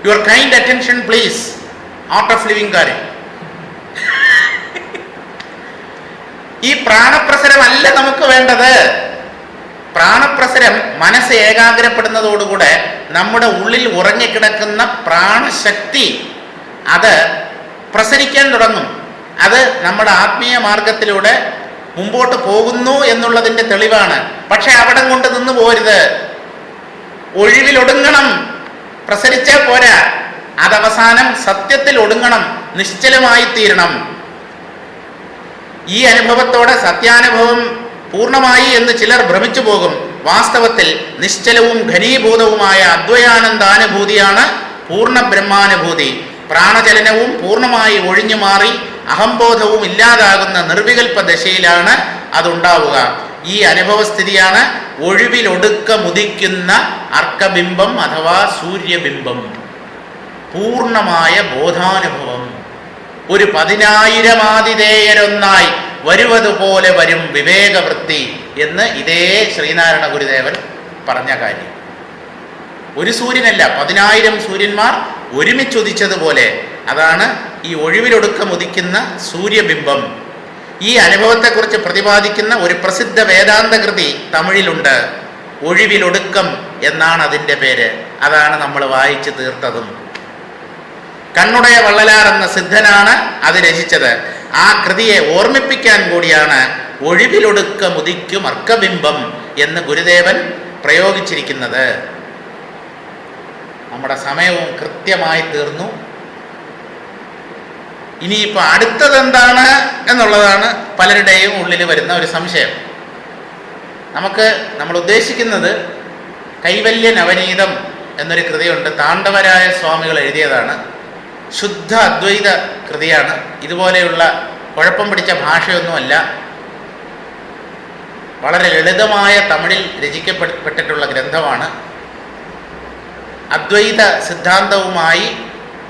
Your kind attention please, art of living കാര്യം. ഈ പ്രാണപ്രസരമല്ല നമുക്ക് വേണ്ടത്. പ്രാണപ്രസരം മനസ്സ് ഏകാഗ്രപ്പെടുന്നതോടുകൂടെ നമ്മുടെ ഉള്ളിൽ ഉറങ്ങിക്കിടക്കുന്ന പ്രാണശക്തി അത് പ്രസരിക്കാൻ തുടങ്ങും. അത് നമ്മുടെ ആത്മീയ മാർഗത്തിലൂടെ മുമ്പോട്ട് പോകുന്നു എന്നുള്ളതിൻ്റെ തെളിവാണ്. പക്ഷെ അവിടം കൊണ്ട് നിന്ന് പോരുത്. ഒഴിവിലൊടുങ്ങണം. പ്രസരിച്ചാൽ പോരാ, അതവസാനം സത്യത്തിൽ ഒടുങ്ങണം, നിശ്ചലമായി തീരണം. ഈ അനുഭവത്തോടെ സത്യാനുഭവം പൂർണ്ണമായി എന്ന് ചിലർ ഭ്രമിച്ചു പോകും. വാസ്തവത്തിൽ നിശ്ചലവും ഘനീഭൂതവുമായ അദ്വയാനന്ദാനുഭൂതിയാണ് പൂർണ്ണ ബ്രഹ്മാനുഭൂതി. പ്രാണചലനവും പൂർണ്ണമായി ഒഴിഞ്ഞു മാറി അഹംബോധവും ഇല്ലാതാകുന്ന നിർവികൽപ്പ ദശയിലാണ് അതുണ്ടാവുക. ഈ അനുഭവസ്ഥിതിയാണ് ഒഴിവിലൊടുക്കമുദിക്കുന്ന അർക്കബിംബം അഥവാ സൂര്യബിംബം. പൂർണ്ണമായ ബോധാനുഭവം. ഒരു 10,000 ആതിഥേയരൊന്നായി വരുവതുപോലെ വരും വിവേകവൃത്തി എന്ന് ഇതേ ശ്രീനാരായണ ഗുരുദേവൻ പറഞ്ഞ കാര്യം. ഒരു സൂര്യനല്ല, 10,000 സൂര്യന്മാർ ഒരുമിച്ചുദിച്ചതുപോലെ. അതാണ് ഈ ഒഴിവിലൊടുക്കമുദിക്കുന്ന സൂര്യബിംബം. ഈ അനുഭവത്തെക്കുറിച്ച് പ്രതിപാദിക്കുന്ന ഒരു പ്രസിദ്ധ വേദാന്ത കൃതി തമിഴിലുണ്ട്. ഒഴിവിലൊടുക്കം എന്നാണ് അതിൻ്റെ പേര്. അതാണ് നമ്മൾ വായിച്ചു തീർത്തതും. കണ്ണുടയ വള്ളലാർ എന്ന സിദ്ധനാണ് അത് രചിച്ചത്. ആ കൃതിയെ ഓർമ്മിപ്പിക്കാൻ കൂടിയാണ് ഒഴിവിലൊടുക്കമുദിക്കും അർക്കബിംബം എന്ന് ഗുരുദേവൻ പ്രയോഗിച്ചിരിക്കുന്നത്. നമ്മുടെ സമയവും കൃത്യമായി തീർന്നു. ഇനിയിപ്പോൾ അടുത്തത് എന്താണ് എന്നുള്ളതാണ് പലരുടെയും ഉള്ളിൽ വരുന്ന ഒരു സംശയം. നമ്മൾ ഉദ്ദേശിക്കുന്നത് കൈവല്യ നവനീതം എന്നൊരു കൃതിയുണ്ട്. താണ്ഡവരായ സ്വാമികൾ എഴുതിയതാണ്. ശുദ്ധ അദ്വൈത കൃതിയാണ്. ഇതുപോലെയുള്ള കുഴപ്പം പിടിച്ച ഭാഷയൊന്നുമല്ല. വളരെ ലളിതമായ തമിഴിൽ രചിക്കപ്പെട്ടിട്ടുള്ള ഗ്രന്ഥമാണ്. അദ്വൈത സിദ്ധാന്തവുമായി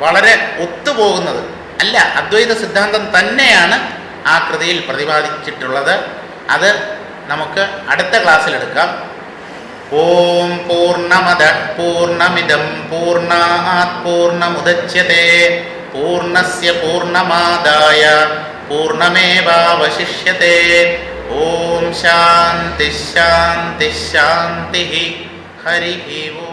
വളരെ ഒത്തുപോകുന്നത് അല്ല, അദ്വൈത സിദ്ധാന്തം തന്നെയാണ് ആ കൃതിയിൽ പ്രതിപാദിച്ചിട്ടുള്ളത്. അത് നമുക്ക് അടുത്ത ക്ലാസ്സിലെടുക്കാം. ഓം പൂർണ്ണമദ പൂർണ്ണമിദം പൂർണ്ണാത് പൂർണ്ണമുദച്യതേ പൂർണ്ണസ്യ പൂർണ്ണമാദായ പൂർണ്ണമേവാവശിഷ്യതേ. ഓം ശാന്തി ശാന്തി ശാന്തി. ഹരി ഓം.